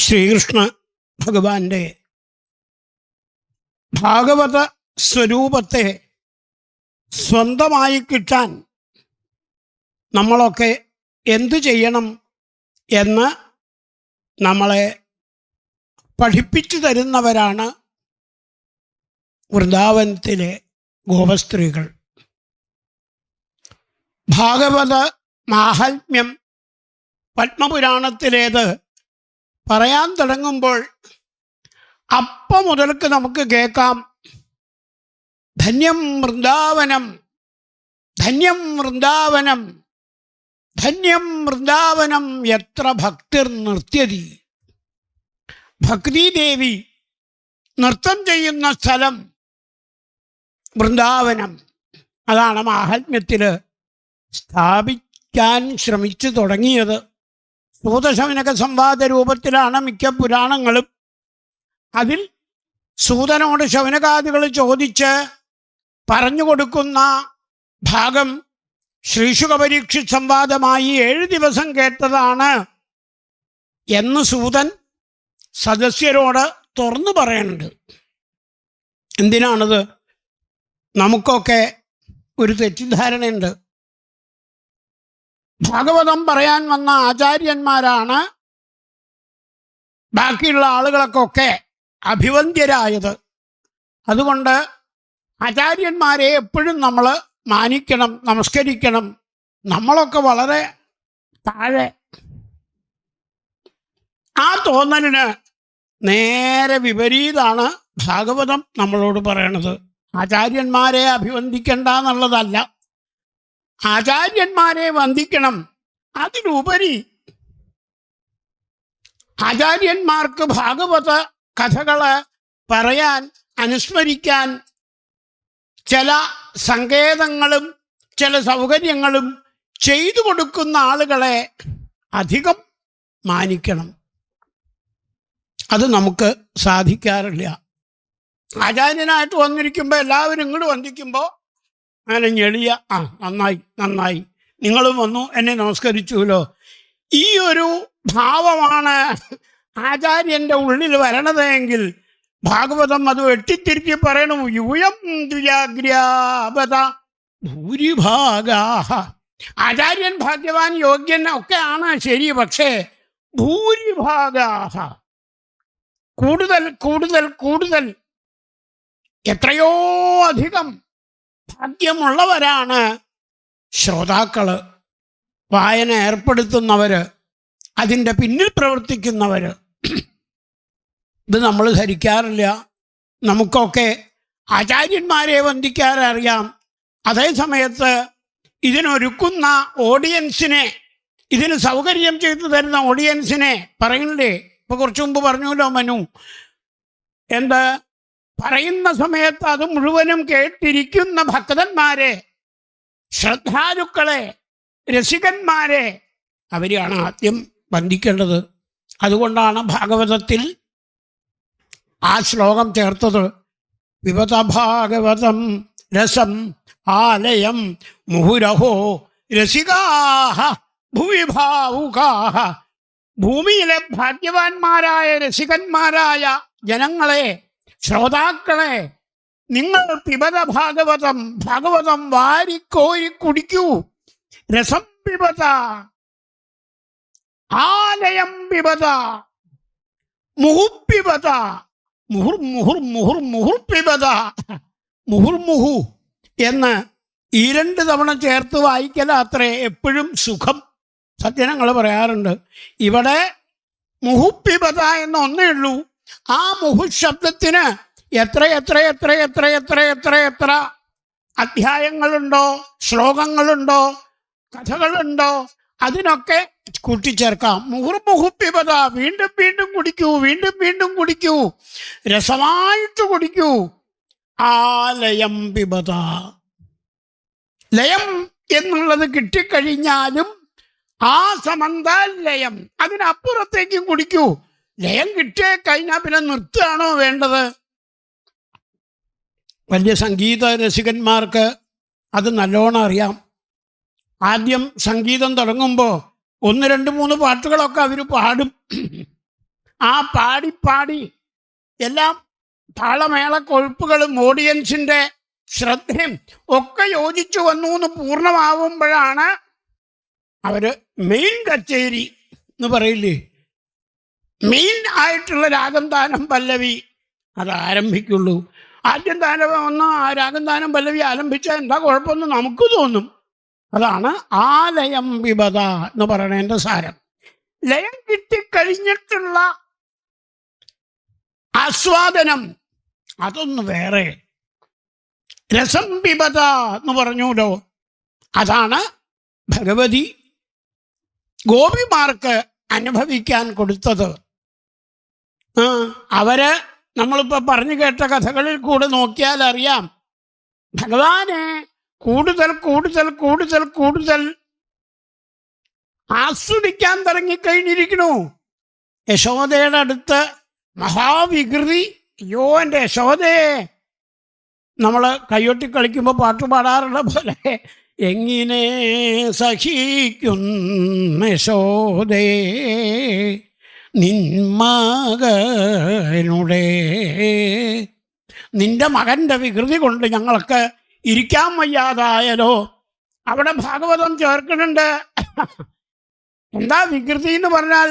ശ്രീകൃഷ്ണ ഭഗവാന്റെ ഭാഗവത സ്വരൂപത്തെ സ്വന്തമായി കിട്ടാൻ നമ്മളൊക്കെ എന്തു ചെയ്യണം എന്ന് നമ്മളെ പഠിപ്പിച്ചു തരുന്നവരാണ് വൃന്ദാവനത്തിലെ ഗോപസ്ത്രീകൾ. ഭാഗവത മാഹാത്മ്യം പത്മപുരാണത്തിലേത് പറയാൻ തുടങ്ങുമ്പോൾ അപ്പം മുതൽക്ക് നമുക്ക് കേൾക്കാം, ധന്യം വൃന്ദാവനം, ധന്യം വൃന്ദാവനം, ധന്യം വൃന്ദാവനം, എത്ര ഭക്തിർ നൃത്യതി. ഭക്തിദേവി നൃത്തം ചെയ്യുന്ന സ്ഥലം വൃന്ദാവനം. അതാണ് മാഹാത്മ്യത്തിൽ സ്ഥാപിക്കാൻ ശ്രമിച്ചു തുടങ്ങിയത്. സൂതശൗനക സംവാദ രൂപത്തിലാണ് മിക്ക പുരാണങ്ങളും. അതിൽ സൂതനോട് ശൗനകാദികൾ ചോദിച്ച് പറഞ്ഞു കൊടുക്കുന്ന ഭാഗം ശ്രീശുകപരീക്ഷിത് സംവാദമായി 7 ദിവസം കേട്ടതാണ് എന്ന് സൂതൻ സദസ്യരോട് തുറന്നു പറയുന്നുണ്ട്. എന്തിനാണത്? നമുക്കൊക്കെ ഒരു തെറ്റിദ്ധാരണയുണ്ട്. ഭാഗവതം പറയാൻ വന്ന ആചാര്യന്മാരാണ് ബാക്കിയുള്ള ആളുകൾക്കൊക്കെ അഭിവന്ദ്യരായത്. അതുകൊണ്ട് ആചാര്യന്മാരെ എപ്പോഴും നമ്മൾ മാനിക്കണം, നമസ്കരിക്കണം. നമ്മളൊക്കെ വളരെ താഴെ. ആ തോന്നലിന് നേരെ വിപരീതമാണ് ഭാഗവതം നമ്മളോട് പറയണത്. ആചാര്യന്മാരെ അഭിവന്ദിക്കണ്ട എന്നുള്ളതല്ല, ആചാര്യന്മാരെ വന്ദിക്കണം. അതിലുപരി ആചാര്യന്മാർക്ക് ഭാഗവത കഥകള് പറയാൻ, അനുസ്മരിക്കാൻ ചില സങ്കേതങ്ങളും ചില സൗകര്യങ്ങളും ചെയ്തു കൊടുക്കുന്ന ആളുകളെ അധികം മാനിക്കണം. അത് നമുക്ക് സാധിക്കാറില്ല. ആചാര്യനായിട്ട് വന്നിരിക്കുമ്പോൾ എല്ലാവരും ഇങ്ങോട്ട് വന്ദിക്കുമ്പോൾ അങ്ങനെ ഞെളിയ, നന്നായി നന്നായി, നിങ്ങളും വന്നു, എന്നെ നമസ്കരിച്ചുല്ലോ. ഈ ഒരു ഭാവമാണ് ആചാര്യൻ്റെ ഉള്ളിൽ വരണതെങ്കിൽ ഭാഗവതം അത് വെട്ടിത്തിരിച്ച് പറയണു. യൂയം ദ്വിജാഗ്രാപത ഭൂരിഭാഗാഹ. ആചാര്യൻ ഭാഗ്യവാൻ, യോഗ്യൻ ഒക്കെ ആണ് ശരി, പക്ഷേ ഭൂരിഭാഗാഹ, കൂടുതൽ കൂടുതൽ കൂടുതൽ, എത്രയോ അധികം ഭാഗ്യമുള്ളവരാണ് ശ്രോതാക്കള്, വായന ഏർപ്പെടുത്തുന്നവര്, അതിൻ്റെ പിന്നിൽ പ്രവർത്തിക്കുന്നവര്. ഇത് നമ്മൾ ധരിക്കാറില്ല. നമുക്കൊക്കെ ആചാര്യന്മാരെ വന്ദിക്കാനറിയാം. അതേ സമയത്ത് ഇതിനൊരുക്കുന്ന ഓഡിയൻസിനെ, ഇതിന് സൗകര്യം ചെയ്തു തരുന്ന ഓഡിയൻസിനെ പറയുന്നില്ലേ? ഇപ്പൊ കുറച്ചു മുമ്പ് പറഞ്ഞല്ലോ മനു, എന്ത് പറയുന്ന സമയത്ത് അത് മുഴുവനും കേട്ടിരിക്കുന്ന ഭക്തന്മാരെ, ശ്രദ്ധാലുക്കളെ, രസികന്മാരെ, അവരെയാണ് ആദ്യം വന്ദിക്കേണ്ടത്. അതുകൊണ്ടാണ് ഭാഗവതത്തിൽ ആ ശ്ലോകം ചേർത്തത്. വിവത ഭാഗവതം രസം ആലയം മുഹുരഹോ രസികാഹ ഭുവി ഭാവുകാഹ. ഭൂമിയിലെ ഭാഗ്യവാന്മാരായ രസികന്മാരായ ജനങ്ങളെ, ശ്രോതാക്കളെ, നിങ്ങൾ പിബത ഭാഗവതം, ഭാഗവതം വാരിക്കോരി കുടിക്കൂ. രസം പിബത, ആലയം പിബത, മുഹുപ്പിബത, മുഹുർ മുഹുർ മുഹുർ മുഹുർ പിബത. മുഹുർമുഹു എന്ന് ഈ 2 തവണ ചേർത്ത് വായിക്കല അത്രേ എപ്പോഴും സുഖം. സജ്ജനങ്ങൾ പറയാറുണ്ട്. ഇവിടെ മുഹുപ്പിബത എന്ന ഒന്നേ ഉള്ളൂ. ആ മുഹു ശബ്ദത്തിന് എത്ര എത്ര എത്ര എത്ര എത്ര എത്ര എത്ര അധ്യായങ്ങളുണ്ടോ, ശ്ലോകങ്ങളുണ്ടോ, കഥകളുണ്ടോ, അതിനൊക്കെ കൂട്ടിച്ചേർക്കാം. മുഹുർമുഹുപ്പിബത, വീണ്ടും വീണ്ടും കുടിക്കൂ, വീണ്ടും വീണ്ടും കുടിക്കൂ, രസമായിട്ട് കുടിക്കൂ. ആലയം പിബത, ലയം എന്നുള്ളത് കിട്ടിക്കഴിഞ്ഞാലും ആ സമന്താൽ ലയം, അതിനപ്പുറത്തേക്കും കുടിക്കൂ. ലയം കിട്ടിയ കഴിഞ്ഞാൽ പിന്നെ നിർത്തുകയാണോ വേണ്ടത്? വലിയ സംഗീത രസികന്മാർക്ക് അത് നല്ലോണം അറിയാം. ആദ്യം സംഗീതം തുടങ്ങുമ്പോൾ 1, 2, 3 പാട്ടുകളൊക്കെ അവർ പാടും. ആ പാടി എല്ലാം താളമേള കൊഴുപ്പുകളും ഓഡിയൻസിൻ്റെ ശ്രദ്ധയും ഒക്കെ യോജിച്ചു വന്നു എന്ന് പൂർണ്ണമാവുമ്പോഴാണ് അവർ മെയിൻ കച്ചേരി എന്ന് പറയില്ലേ, മെയിൻ ആയിട്ടുള്ള രാഗം താനം പല്ലവി അത് ആരംഭിക്കുള്ളൂ. ആദ്യം താനം ഒന്ന് ആ രാഗം താനം പല്ലവി ആരംഭിച്ചാൽ എന്താ കുഴപ്പമെന്ന് നമുക്ക് തോന്നും. അതാണ് ആലയം വിപത എന്ന് പറയണതിൻ്റെ സാരം. ലയം കിട്ടിക്കഴിഞ്ഞിട്ടുള്ള ആസ്വാദനം അതൊന്ന് വേറെ. രസം വിപത എന്ന് പറഞ്ഞൂലോ, അതാണ് ഭഗവതി ഗോപിമാർക്ക് അനുഭവിക്കാൻ കൊടുത്തത്. അവര് നമ്മളിപ്പോൾ പറഞ്ഞു കേട്ട കഥകളിൽ കൂടെ നോക്കിയാൽ അറിയാം, ഭഗവാനെ കൂടുതൽ കൂടുതൽ കൂടുതൽ കൂടുതൽ ആസ്വദിക്കാൻ തുടങ്ങിക്കഴിഞ്ഞിരിക്കണു. യശോദയുടെ അടുത്ത് മഹാവികൃതി, അയ്യോ എൻ്റെ യശോദയെ, നമ്മൾ കയ്യൊട്ടി കളിക്കുമ്പോൾ പാട്ട് പാടാറുള്ള പോലെ എങ്ങനെ സഹിക്കുന്ന യശോദേ നിന്മകനുടെ, നിന്റെ മകൻ്റെ വികൃതി കൊണ്ട് ഞങ്ങൾക്ക് ഇരിക്കാൻ വയ്യാതായാലോ. അവിടെ ഭാഗവതം ചേർക്കുന്നുണ്ട്. എന്താ വികൃതി എന്ന് പറഞ്ഞാൽ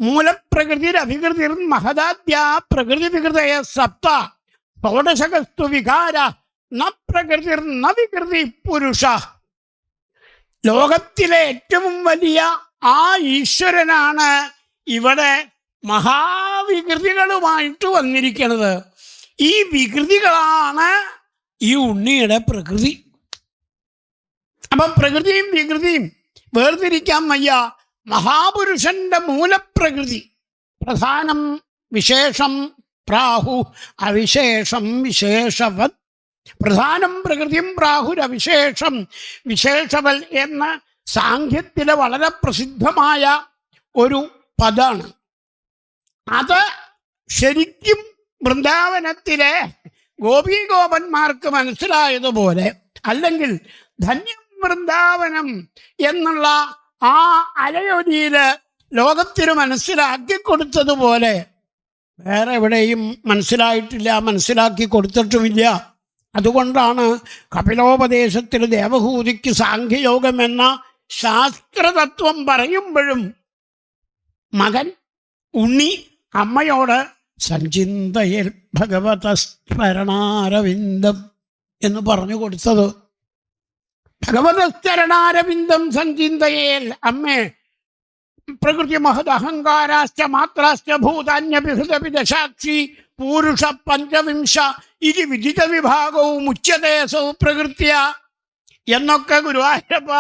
മൂലപ്രകൃതി അഭികൃതി മഹദാദ്യ പ്രകൃതി വികൃതയ സപ്ത ഷോഡശകസ്തു വികാര ന പ്രകൃതി ന വികൃതി പുരുഷ. ലോകത്തിലെ ഏറ്റവും വലിയ ആ ഈശ്വരനാണ് ഇവിടെ മഹാവികൃതികളുമായിട്ട് വന്നിരിക്കുന്നത്. ഈ വികൃതികളാണ് ഈ ഉണ്ണിയുടെ പ്രകൃതി. അപ്പം പ്രകൃതിയും വികൃതിയും വേർതിരിക്കാൻ വയ്യ. മഹാപുരുഷന്റെ മൂലപ്രകൃതി പ്രധാനം വിശേഷം പ്രാഹു അവിശേഷം വിശേഷവത്. പ്രധാനം പ്രകൃതിയും പ്രാഹുരവിശേഷം വിശേഷവൽ എന്ന സാഖ്യത്തിലെ വളരെ പ്രസിദ്ധമായ ഒരു പദാണ്. അത് ശരിക്കും വൃന്ദാവനത്തിലെ ഗോപീഗോപന്മാർക്ക് മനസ്സിലായതുപോലെ, അല്ലെങ്കിൽ ധന്യം വൃന്ദാവനം എന്നുള്ള ആ അലയൊലിയില് ലോകത്തിന് മനസ്സിലാക്കി കൊടുത്തതുപോലെ വേറെ എവിടെയും മനസ്സിലായിട്ടില്ല, മനസ്സിലാക്കി കൊടുത്തിട്ടുമില്ല. അതുകൊണ്ടാണ് കപിലോപദേശത്തിൽ ദേവഹൂതിക്ക് സാഖ്യയോഗം എന്ന ശാസ്ത്രതത്വം പറയുമ്പോഴും മകൻ ഉണ്ണി അമ്മയോട് സഞ്ചിന്തയിൽ ഭഗവത സ്മരണാരവിന്ദം എന്ന് പറഞ്ഞു കൊടുത്തത്. ഭഗവത സ്മരണാരവിന്ദം സഞ്ചിന്തയേൽ, അമ്മേ പ്രകൃതി മഹദ് അഹങ്കാരാശ്ച മാത്രാശ്ച ഭൂതാന്യഭിഹൃതപി ദശാക്ഷി പൂരുഷ പഞ്ചവിംശ ഇതി വിദിത വിഭാഗവും ഉച്യതേസൗ പ്രകൃത്യ എന്നൊക്കെ ഗുരുവായൂരപ്പ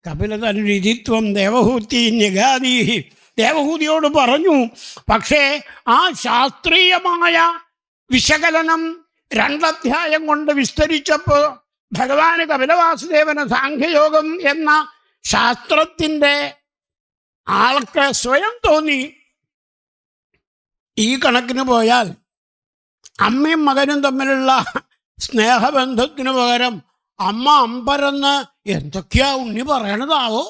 കപിലതനുരിതിത്വം ദേവഹൂതി നിഗാദീ ദേവഹൂതിയോട് പറഞ്ഞു. പക്ഷേ ആ ശാസ്ത്രീയമായ വിശകലനം 2 അധ്യായം കൊണ്ട് വിസ്തരിച്ചപ്പോൾ ഭഗവാന് കപിലവാസുദേവന് സാഖ്യയോഗം എന്ന ശാസ്ത്രത്തിൻ്റെ ആൾക്ക് സ്വയം തോന്നി, ഈ കണക്കിന് പോയാൽ അമ്മയും മകനും തമ്മിലുള്ള സ്നേഹബന്ധത്തിന് പകരം അമ്മ അമ്പരന്ന് എന്തൊക്കെയാ ഉണ്ണി പറയണതാവോ,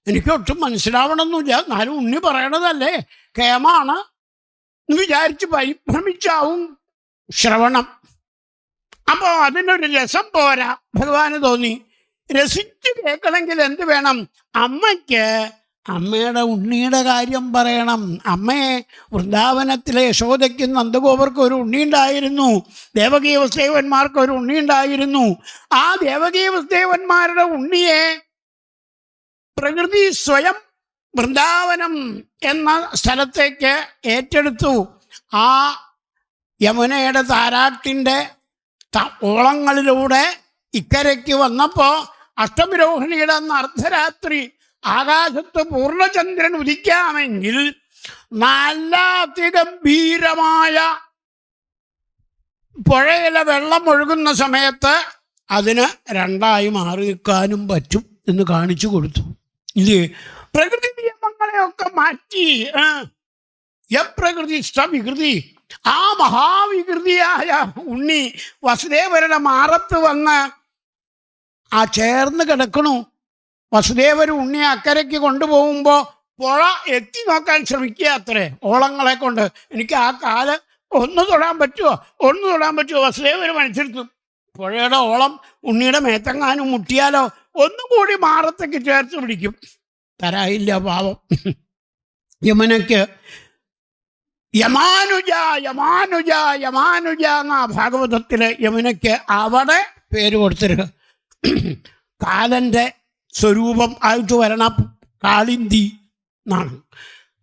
എനിക്കൊട്ടും മനസ്സിലാവണമെന്നില്ല, എന്നാലും ഉണ്ണി പറയണതല്ലേ കേമാണ് എന്ന് വിചാരിച്ച് പരിഭ്രമിച്ചാവും ശ്രവണം. അപ്പോൾ അതിനൊരു രസം പോരാ, ഭഗവാന് തോന്നി. രസിച്ച് കേൾക്കണമെങ്കിൽ എന്ത് വേണം? അമ്മയ്ക്ക് അമ്മയുടെ ഉണ്ണിയുടെ കാര്യം പറയണം. അമ്മയെ വൃന്ദാവനത്തിലെ യശോദയ്ക്കും നന്ദഗോപർക്കും ഒരു ഉണ്ണി ഉണ്ടായിരുന്നു, ദേവകീ വസുദേവന്മാർക്ക് ഒരു ഉണ്ണി ഉണ്ടായിരുന്നു. ആ ദേവകീ വസുദേവന്മാരുടെ ഉണ്ണിയെ പ്രകൃതി സ്വയം വൃന്ദാവനം എന്ന സ്ഥലത്തേക്ക് ഏറ്റെടുത്തു. ആ യമുനയുടെ താരാട്ടിൻ്റെ ഓളങ്ങളിലൂടെ ഇക്കരയ്ക്ക് വന്നപ്പോൾ അഷ്ടമിരോഹിണിയുടെ അന്ന് അർദ്ധരാത്രി ആകാശത്ത് പൂർണ്ണചന്ദ്രൻ ഉദിക്കാമെങ്കിൽ നല്ല അതിഗംഭീരമായ പുഴയിലെ വെള്ളം ഒഴുകുന്ന സമയത്ത് അതിന് 2ആയി മാറി നിൽക്കാനും പറ്റും എന്ന് കാണിച്ചു കൊടുത്തു. ഇത് പ്രകൃതി നിയമങ്ങളെയൊക്കെ മാറ്റി യപ്രകൃതി വികൃതി, ആ മഹാവികൃതിയായ ഉണ്ണി വസുദേവരുടെ മാറത്ത് വന്ന് ആ ചേർന്ന് കിടക്കണു. വസുദേവർ ഉണ്ണിയെ അക്കരയ്ക്ക് കൊണ്ടുപോകുമ്പോൾ പുഴ എത്തി നോക്കാൻ ശ്രമിക്കുക അത്രേ ഓളങ്ങളെ കൊണ്ട്. എനിക്ക് ആ കാല് ഒന്ന് തൊടാൻ പറ്റുമോ വസുദേവർ മനസ്സിലെത്തും. പുഴയുടെ ഓളം ഉണ്ണിയുടെ മേത്തെങ്ങാനും മുട്ടിയാലോ ഒന്നും കൂടി മാറത്തേക്ക് ചേർത്ത് പിടിക്കും. തരായില്ല പാവം. യമുനയ്ക്ക് യമാനുജ എന്നാ ഭാഗവതത്തില് യമുനയ്ക്ക് അവിടെ പേര് കൊടുത്തിരുക. കാലന്റെ സ്വരൂപം ആയിട്ട് വരണ കാളിന്തി എന്നാണ്.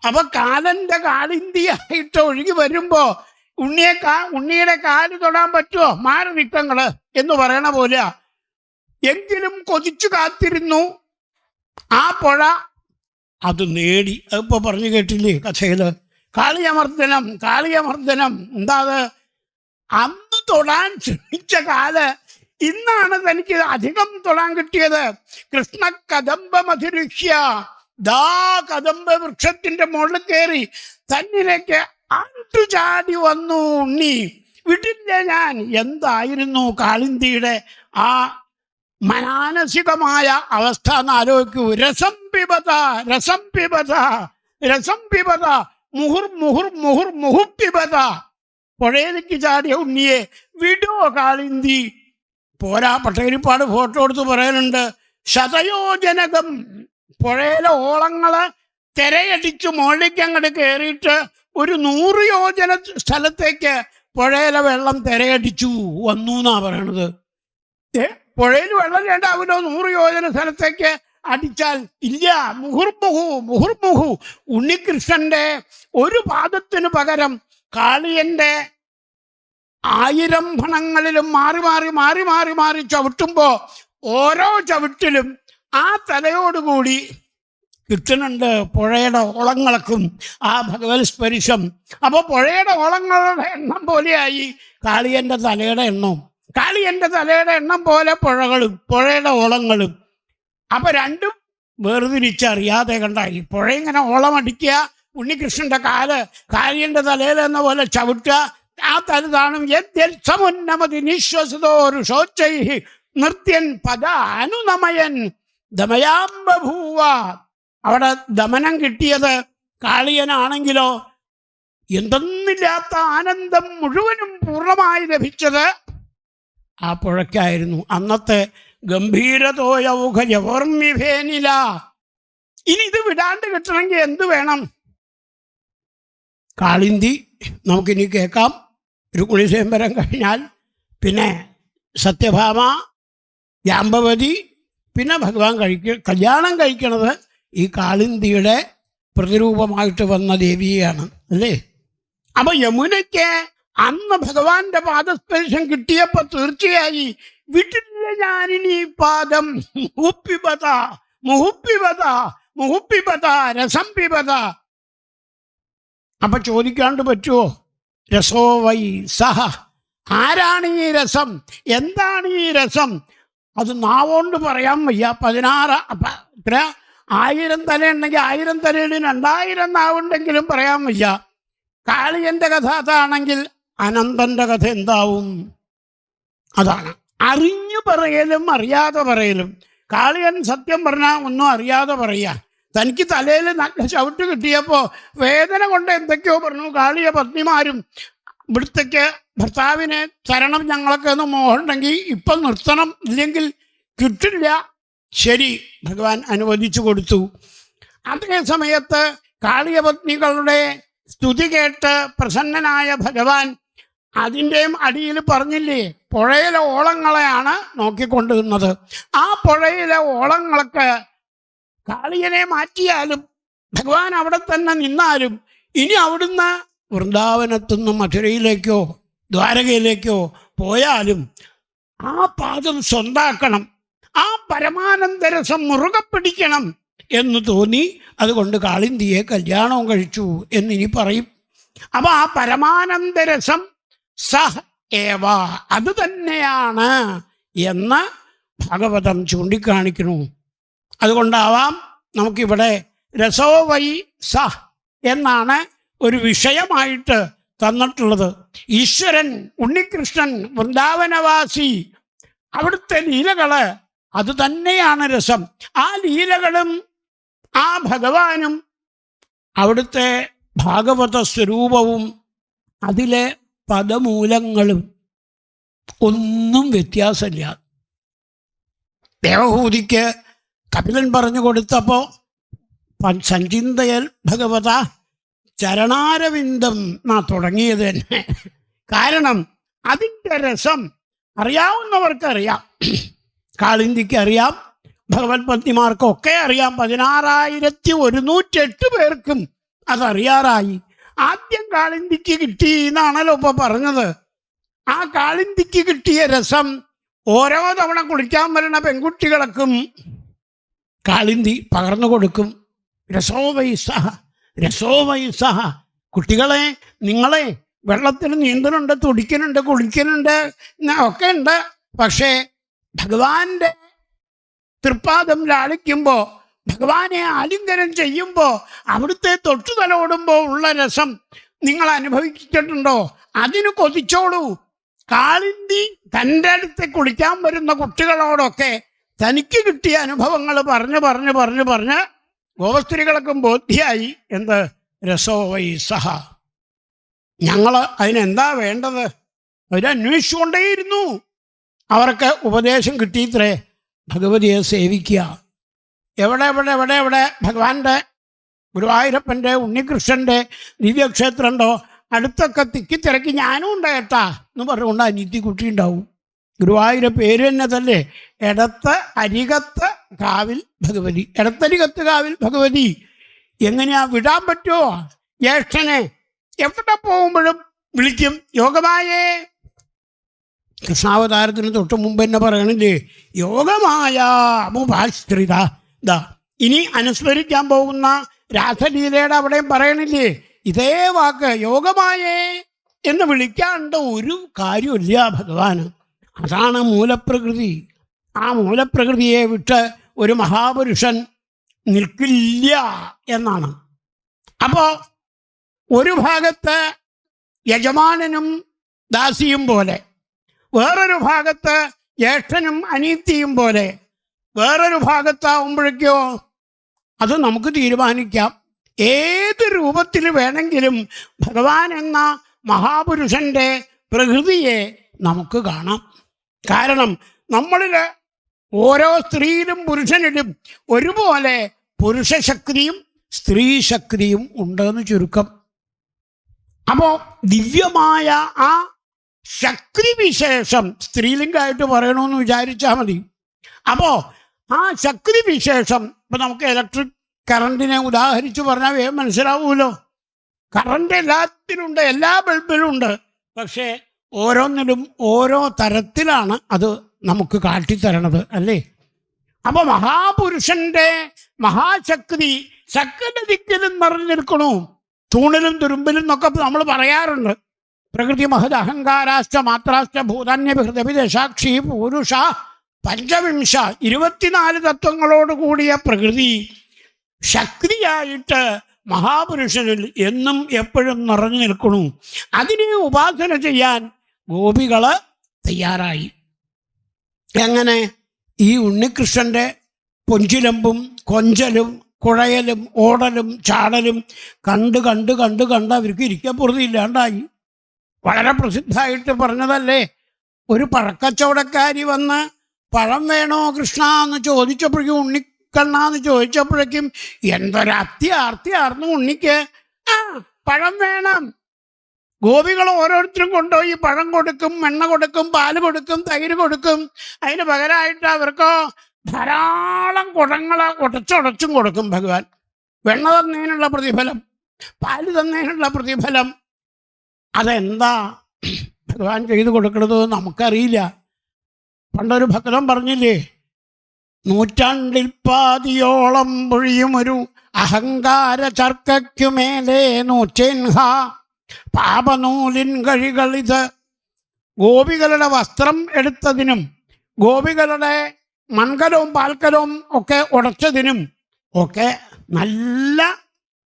അപ്പൊ കാലന്റെ കാളിന്തി ആയിട്ട് ഒഴുകി വരുമ്പോ ഉണ്ണിയുടെ കാല് തൊടാൻ പറ്റുമോ, മാറി നിൽക്കങ്ങള് എന്ന് പറയണ പോലെ. എങ്കിലും കൊതിച്ചു കാത്തിരുന്നു ആ പുഴ, അത് നേടി. അതിപ്പോ പറഞ്ഞു കേട്ടില്ലേ കഥയില്? കാളിയമർദ്ദനം. എന്താ അത്? അന്ന് തൊടാൻ ശ്രമിച്ച കാല് ഇന്നാണ് തനിക്ക് അധികം തൊടാൻ കിട്ടിയത്. കൃഷ്ണ കദംബ മധുരുഷ്യ, ദാ കദംബ വൃക്ഷത്തിന്റെ മുകളിൽ കയറി തന്നിലേക്ക് ചാടി വന്നു ഉണ്ണി. വിടില്ല ഞാൻ. എന്തായിരുന്നു കാളിന്തിയുടെ ആ മാനസികമായ അവസ്ഥ എന്ന് ആലോചിക്കൂ. രസം പിബത മുഹുർപിബത. പുഴയിലേക്ക് ചാടിയ ഉണ്ണിയെ വിടുവോ കാളിന്തി? പോരാ, പട്ടകരിപ്പാട് ഫോട്ടോ എടുത്ത് പറയാനുണ്ട്. ശതയോജനകം. പുഴയിലെ ഓളങ്ങള് തിരയടിച്ച് മുകളിലേക്ക് അങ്ങോട്ട് കയറിയിട്ട് ഒരു 100 യോജന സ്ഥലത്തേക്ക് പുഴയിലെ വെള്ളം തിരയടിച്ചു വന്നു എന്നാ പറയണത്. പുഴയിൽ വെള്ളം രണ്ടാവില്ലോ 100 യോജന സ്ഥലത്തേക്ക് അടിച്ചാൽ ഇല്ല. മുഹുർമുഹു. ഉണ്ണികൃഷ്ണന്റെ ഒരു പാദത്തിന് പകരം കാളിയന്റെ 1000 ഭണങ്ങളിലും മാറി ചവിട്ടുമ്പോ ഓരോ ചവിട്ടിലും ആ തലയോടുകൂടി കിട്ടുന്നുണ്ട് പുഴയുടെ ഓളങ്ങൾക്കും ആ ഭഗവത് സ്പർശം. അപ്പൊ പുഴയുടെ ഓളങ്ങളുടെ എണ്ണം പോലെയായി കാളിയന്റെ തലയുടെ എണ്ണം പോലെ പുഴയുടെ ഓളങ്ങളും. അപ്പൊ രണ്ടും വേർതിരിച്ചറിയാതെ കണ്ടായി. പുഴ ഇങ്ങനെ ഓളമടിക്കുക, ഉണ്ണികൃഷ്ണന്റെ കാളിയന്റെ തലയിൽ എന്ന പോലെ ചവിട്ടുക. ആ തലതാണും സമുന്നമതി നിശ്വസതോരു ശോചൈ നൃത്യൻ പദ അനുനമയൻ ദമയാംബഭൂവ. അവിടെ ദമനം കിട്ടിയത് കാളിയനാണെങ്കിലോ എന്തെന്നില്ലാത്ത ആനന്ദം മുഴുവനും പൂർണ്ണമായി ലഭിച്ചത് ആ പുഴയ്ക്കായിരുന്നു. അന്നത്തെ ഗംഭീരതോയൗഘജവർമ്മിഭേനില. ഇനി ഇത് വിടാണ്ട് കിട്ടണമെങ്കിൽ എന്ത് വേണം? കാളിന്തി നമുക്കിനി കേൾക്കാം. ഒരു കുളിസേമ്പരം കഴിഞ്ഞാൽ പിന്നെ സത്യഭാമ, ജാമ്പവതി, പിന്നെ ഭഗവാൻ കല്യാണം കഴിക്കണത് ഈ കാളിന്തിയുടെ പ്രതിരൂപമായിട്ട് വന്ന ദേവിയെയാണ് അല്ലേ? അപ്പൊ യമുനയ്ക്ക് അന്ന് ഭഗവാന്റെ പാദസ്പർശം കിട്ടിയപ്പോ തീർച്ചയായി വിട്ടില്ല ഞാനിനി പാദം. മുഹുപ്പിബത രസം പിബത. അപ്പൊ ചോദിക്കാണ്ട് പറ്റുമോ? രസോ വൈ സഹ. ആരാണ് ഈ രസം? എന്താണ് ഈ രസം? അത് നാവോണ്ട് പറയാൻ വയ്യ. 1000 തലയുണ്ടെങ്കിൽ 1000 തലയിൽ 2000 നാവുണ്ടെങ്കിലും പറയാൻ വയ്യ. കാളിയന്റെ കഥ അതാണെങ്കിൽ അനന്തന്റെ കഥ എന്താവും? അതാണ് അറിഞ്ഞു പറയലും അറിയാതെ പറയലും. കാളിയൻ സത്യം പറഞ്ഞാൽ ഒന്നും അറിയാതെ പറയാ. തനിക്ക് തലയിൽ നല്ല ചവിട്ട് കിട്ടിയപ്പോൾ വേദന കൊണ്ട് എന്തൊക്കെയോ പറഞ്ഞു. കാളിയ പത്നിമാരും ഇവിടുത്തേക്ക് ഭർത്താവിനെ തരണം ഞങ്ങളൊക്കെ ഒന്ന് മോഹമുണ്ടെങ്കിൽ ഇപ്പം നിർത്തണം, ഇല്ലെങ്കിൽ കിട്ടില്ല. ശരി, ഭഗവാൻ അനുവദിച്ചു കൊടുത്തു. അതേ സമയത്ത് കാളിയപത്നികളുടെ സ്തുതി കേട്ട് പ്രസന്നനായ ഭഗവാൻ അതിൻ്റെയും അടിയിൽ പറഞ്ഞില്ലേ, പുഴയിലെ ഓളങ്ങളെയാണ് നോക്കിക്കൊണ്ടിരുന്നത്. ആ പുഴയിലെ ഓളങ്ങൾക്ക് കാളിയനെ മാറ്റിയാലും ഭഗവാൻ അവിടെ തന്നെ നിന്നാലും ഇനി അവിടുന്ന് വൃന്ദാവനത്തുനിന്ന് മധുരയിലേക്കോ ദ്വാരകയിലേക്കോ പോയാലും ആ പാദം സ്വന്താക്കണം, ആ പരമാനന്ദരസം മുറുകെ പിടിക്കണം എന്ന് തോന്നി. അതുകൊണ്ട് കാളിന്തിയെ കല്യാണം കഴിച്ചു എന്നിനി പറയും. അപ്പൊ ആ പരമാനന്ദരസം സഹ ഏവ, അത് തന്നെയാണ് എന്ന് ഭാഗവതം ചൂണ്ടിക്കാണിക്കുന്നു. അതുകൊണ്ടാവാം നമുക്കിവിടെ രസോ വൈ സഹ എന്നാണ് ഒരു വിഷയമായിട്ട് തന്നിട്ടുള്ളത്. ഈശ്വരൻ ഉണ്ണികൃഷ്ണൻ വൃന്ദാവനവാസി, അവിടുത്തെ ലീലകള് അത് തന്നെയാണ് രസം. ആ ലീലകളും ആ ഭഗവാനും അവിടുത്തെ ഭാഗവത സ്വരൂപവും അതിലെ പദമൂലങ്ങളും ഒന്നും വ്യത്യാസമില്ല. ദേവഹൂതിക്ക് കപിലൻ പറഞ്ഞു കൊടുത്തപ്പോൾ സഞ്ചിന്തയൽ ഭഗവത ചരണാരവിന്ദം എന്നാ തുടങ്ങിയത് തന്നെ. കാരണം അതിൻ്റെ രസം അറിയാവുന്നവർക്കറിയാം, കാളിന്തിക്ക് അറിയാം, ഭഗവത് പത്നിമാർക്കൊക്കെ അറിയാം. 16,108 പേർക്കും അതറിയാറായി. ആദ്യം കാളിന്തിക്ക് കിട്ടി എന്നാണല്ലോ ഇപ്പൊ പറഞ്ഞത്. ആ കാളിന്തിക്ക് കിട്ടിയ രസം ഓരോ തവണ കുളിക്കാൻ വരുന്ന പെൺകുട്ടികൾക്കും കാളിന്തി പകർന്നു കൊടുക്കും. രസോവൈസഹ രസോവൈസഹ, കുട്ടികളെ നിങ്ങളെ വെള്ളത്തിൽ നീന്തലുണ്ട്, തുടിക്കലുണ്ട്, കുളിക്കലുണ്ട് ഒക്കെ ഉണ്ട്. പക്ഷേ ഭഗവാന്റെ തൃപ്പാദം ലാളിക്കുമ്പോൾ, ഭഗവാനെ ആലിംഗനം ചെയ്യുമ്പോൾ, അവിടുത്തെ തൊട്ടു തലോടുമ്പോൾ ഉള്ള രസം നിങ്ങൾ അനുഭവിച്ചിട്ടുണ്ടോ? അതിന് കൊതിച്ചോളൂ. കാളിന്തി തൻ്റെ അടുത്ത് കുളിക്കാൻ വരുന്ന കുട്ടികളോടൊക്കെ തനിക്ക് കിട്ടിയ അനുഭവങ്ങൾ പറഞ്ഞ് ഗോപസ്ത്രീകൾക്കും ബോധ്യായി. എന്ത്? രസോ വൈ സഹ. ഞങ്ങൾ അതിനെന്താ വേണ്ടത്? അവരന്വേഷിച്ചുകൊണ്ടേയിരുന്നു. അവർക്ക് ഉപദേശം കിട്ടിയിത്രേ, ഭഗവതിയെ സേവിക്കുക. എവിടെ എവിടെ എവിടെ എവിടെ ഭഗവാന്റെ ഗുരുവായൂരപ്പൻ്റെ ഉണ്ണികൃഷ്ണൻ്റെ ദിവ്യക്ഷേത്രം ഉണ്ടോ അടുത്തൊക്കെ തിക്കിത്തിരക്കി ഞാനും ഉണ്ടായിട്ടാ എന്ന് പറഞ്ഞുകൊണ്ട് അനിയത്തി കുട്ടി ഉണ്ടാവും. ഗുരുവായൂരെ പേര് തന്നെ തന്നെ എടത്ത് അരികത്ത് കാവിൽ ഭഗവതി. എടത്തരികത്ത് കാവിൽ ഭഗവതി. എങ്ങനെയാ വിടാൻ പറ്റുമോ? ജ്യേഷ്ഠനെ എവിടെ പോകുമ്പോഴും വിളിക്കും, യോഗമായേ. കൃഷ്ണാവതാരത്തിന് തൊട്ട് മുമ്പ് തന്നെ പറയണില്ലേ, യോഗമായ അമുഭാശ്രിത. ഇനി അനുസ്മരിക്കാൻ പോകുന്ന രാസലീലയുടെ അവിടെയും പറയണില്ലേ ഇതേ വാക്ക്, യോഗമായേ എന്ന് വിളിക്കാണ്ട് ഒരു കാര്യമില്ല ഭഗവാന്. അതാണ് മൂലപ്രകൃതി. ആ മൂലപ്രകൃതിയെ വിട്ട് ഒരു മഹാപുരുഷൻ നിൽക്കില്ല എന്നാണ്. അപ്പോൾ ഒരു ഭാഗത്ത് യജമാനനും ദാസിയും പോലെ, വേറൊരു ഭാഗത്ത് ജ്യേഷ്ഠനും അനീതിയും പോലെ, വേറൊരു ഭാഗത്താവുമ്പോഴേക്കോ അത് നമുക്ക് തീരുമാനിക്കാം. ഏത് രൂപത്തിൽ വേണമെങ്കിലും ഭഗവാൻ എന്ന മഹാപുരുഷൻ്റെ പ്രകൃതിയെ നമുക്ക് കാണാം. കാരണം നമ്മളിൽ ഓരോ സ്ത്രീയിലും പുരുഷനിലും ഒരുപോലെ പുരുഷശക്തിയും സ്ത്രീശക്തിയും ഉണ്ടെന്ന് ചുരുക്കം. അപ്പോൾ ദിവ്യമായ ആ ശക്തിവിശേഷം സ്ത്രീലിംഗമായിട്ട് പറയണമെന്ന് വിചാരിച്ചാൽ മതി. അപ്പോൾ ആ ശക്തിവിശേഷം ഇപ്പം നമുക്ക് ഇലക്ട്രിക് കറണ്ടിനെ ഉദാഹരിച്ച് പറഞ്ഞാൽ വേഗം മനസ്സിലാവുമല്ലോ. കറണ്ട് എല്ലാത്തിലുണ്ട്, എല്ലാ ബൾബിലും ഉണ്ട്. പക്ഷേ ഓരോന്നിലും ഓരോ തരത്തിലാണ് അത് നമുക്ക് കാട്ടിത്തരണത്, അല്ലേ? അപ്പോൾ മഹാപുരുഷന്റെ മഹാശക്തി സകല ദിക്കിലും നിറഞ്ഞു നിൽക്കണു. തൂണിലും തുരുമ്പിലും എന്നൊക്കെ നമ്മൾ പറയാറുണ്ട്. പ്രകൃതി മഹത് അഹങ്കാരാശ്ച മാത്രാശ്ച ഭൂതാന്യഭിഹൃതവിദശാക്ഷി പൂരുഷ പഞ്ചവിംശ 24 തത്വങ്ങളോട് കൂടിയ പ്രകൃതി ശക്തിയായിട്ട് മഹാപുരുഷനിൽ എന്നും എപ്പോഴും നിറഞ്ഞു നിൽക്കണു. അതിനെ ഉപാസന ചെയ്യാൻ ഗോപികള് തയ്യാറായി. എങ്ങനെ? ഈ ഉണ്ണികൃഷ്ണന്റെ പൊഞ്ചിലമ്പും കൊഞ്ചലും കുഴയലും ഓടലും ചാടലും കണ്ട് കണ്ട് കണ്ട് കണ്ട് അവർക്ക് ഇരിക്കപ്പുറത്ത് ഇല്ലാണ്ടായി. വളരെ പ്രസിദ്ധമായിട്ട് പറഞ്ഞതല്ലേ, ഒരു പഴക്കച്ചവടക്കാരി വന്ന് പഴം വേണോ കൃഷ്ണ എന്ന് ചോദിച്ചപ്പോഴേക്കും, ഉണ്ണിക്കണ്ണാന്ന് ചോദിച്ചപ്പോഴേക്കും എന്തൊരത്യാർത്തിയാർന്നു ഉണ്ണിക്ക്. പഴം വേണം. ഗോപികൾ ഓരോരുത്തരും കൊണ്ടുപോയി പഴം കൊടുക്കും, എണ്ണ കൊടുക്കും, പാല് കൊടുക്കും, തൈര് കൊടുക്കും. അതിന് പകരമായിട്ട് അവർക്ക് ധാരാളം കുടങ്ങളെ ഉടച്ചുടച്ചും കൊടുക്കും ഭഗവാൻ. വെണ്ണ തന്നതിനുള്ള പ്രതിഫലം, പാല് തന്നതിനുള്ള പ്രതിഫലം. അതെന്താ ഭഗവാൻ ചെയ്തു കൊടുക്കുന്നത് നമുക്കറിയില്ല. പണ്ടൊരു ഭക്തൻ പറഞ്ഞില്ലേ, നൂറ്റാണ്ടിൽ പാതിയോളം പൊഴിയും ഒരു അഹങ്കാര ചർക്കയ്ക്കുമേലെ നൂറ്റേൻഹ പാപനൂലിൻ കഴികളിത്. ഗോപികളുടെ വസ്ത്രം എടുത്തതിനും ഗോപികളുടെ മൺകലവും പാൽക്കലവും ഒക്കെ ഉടച്ചതിനും ഒക്കെ നല്ല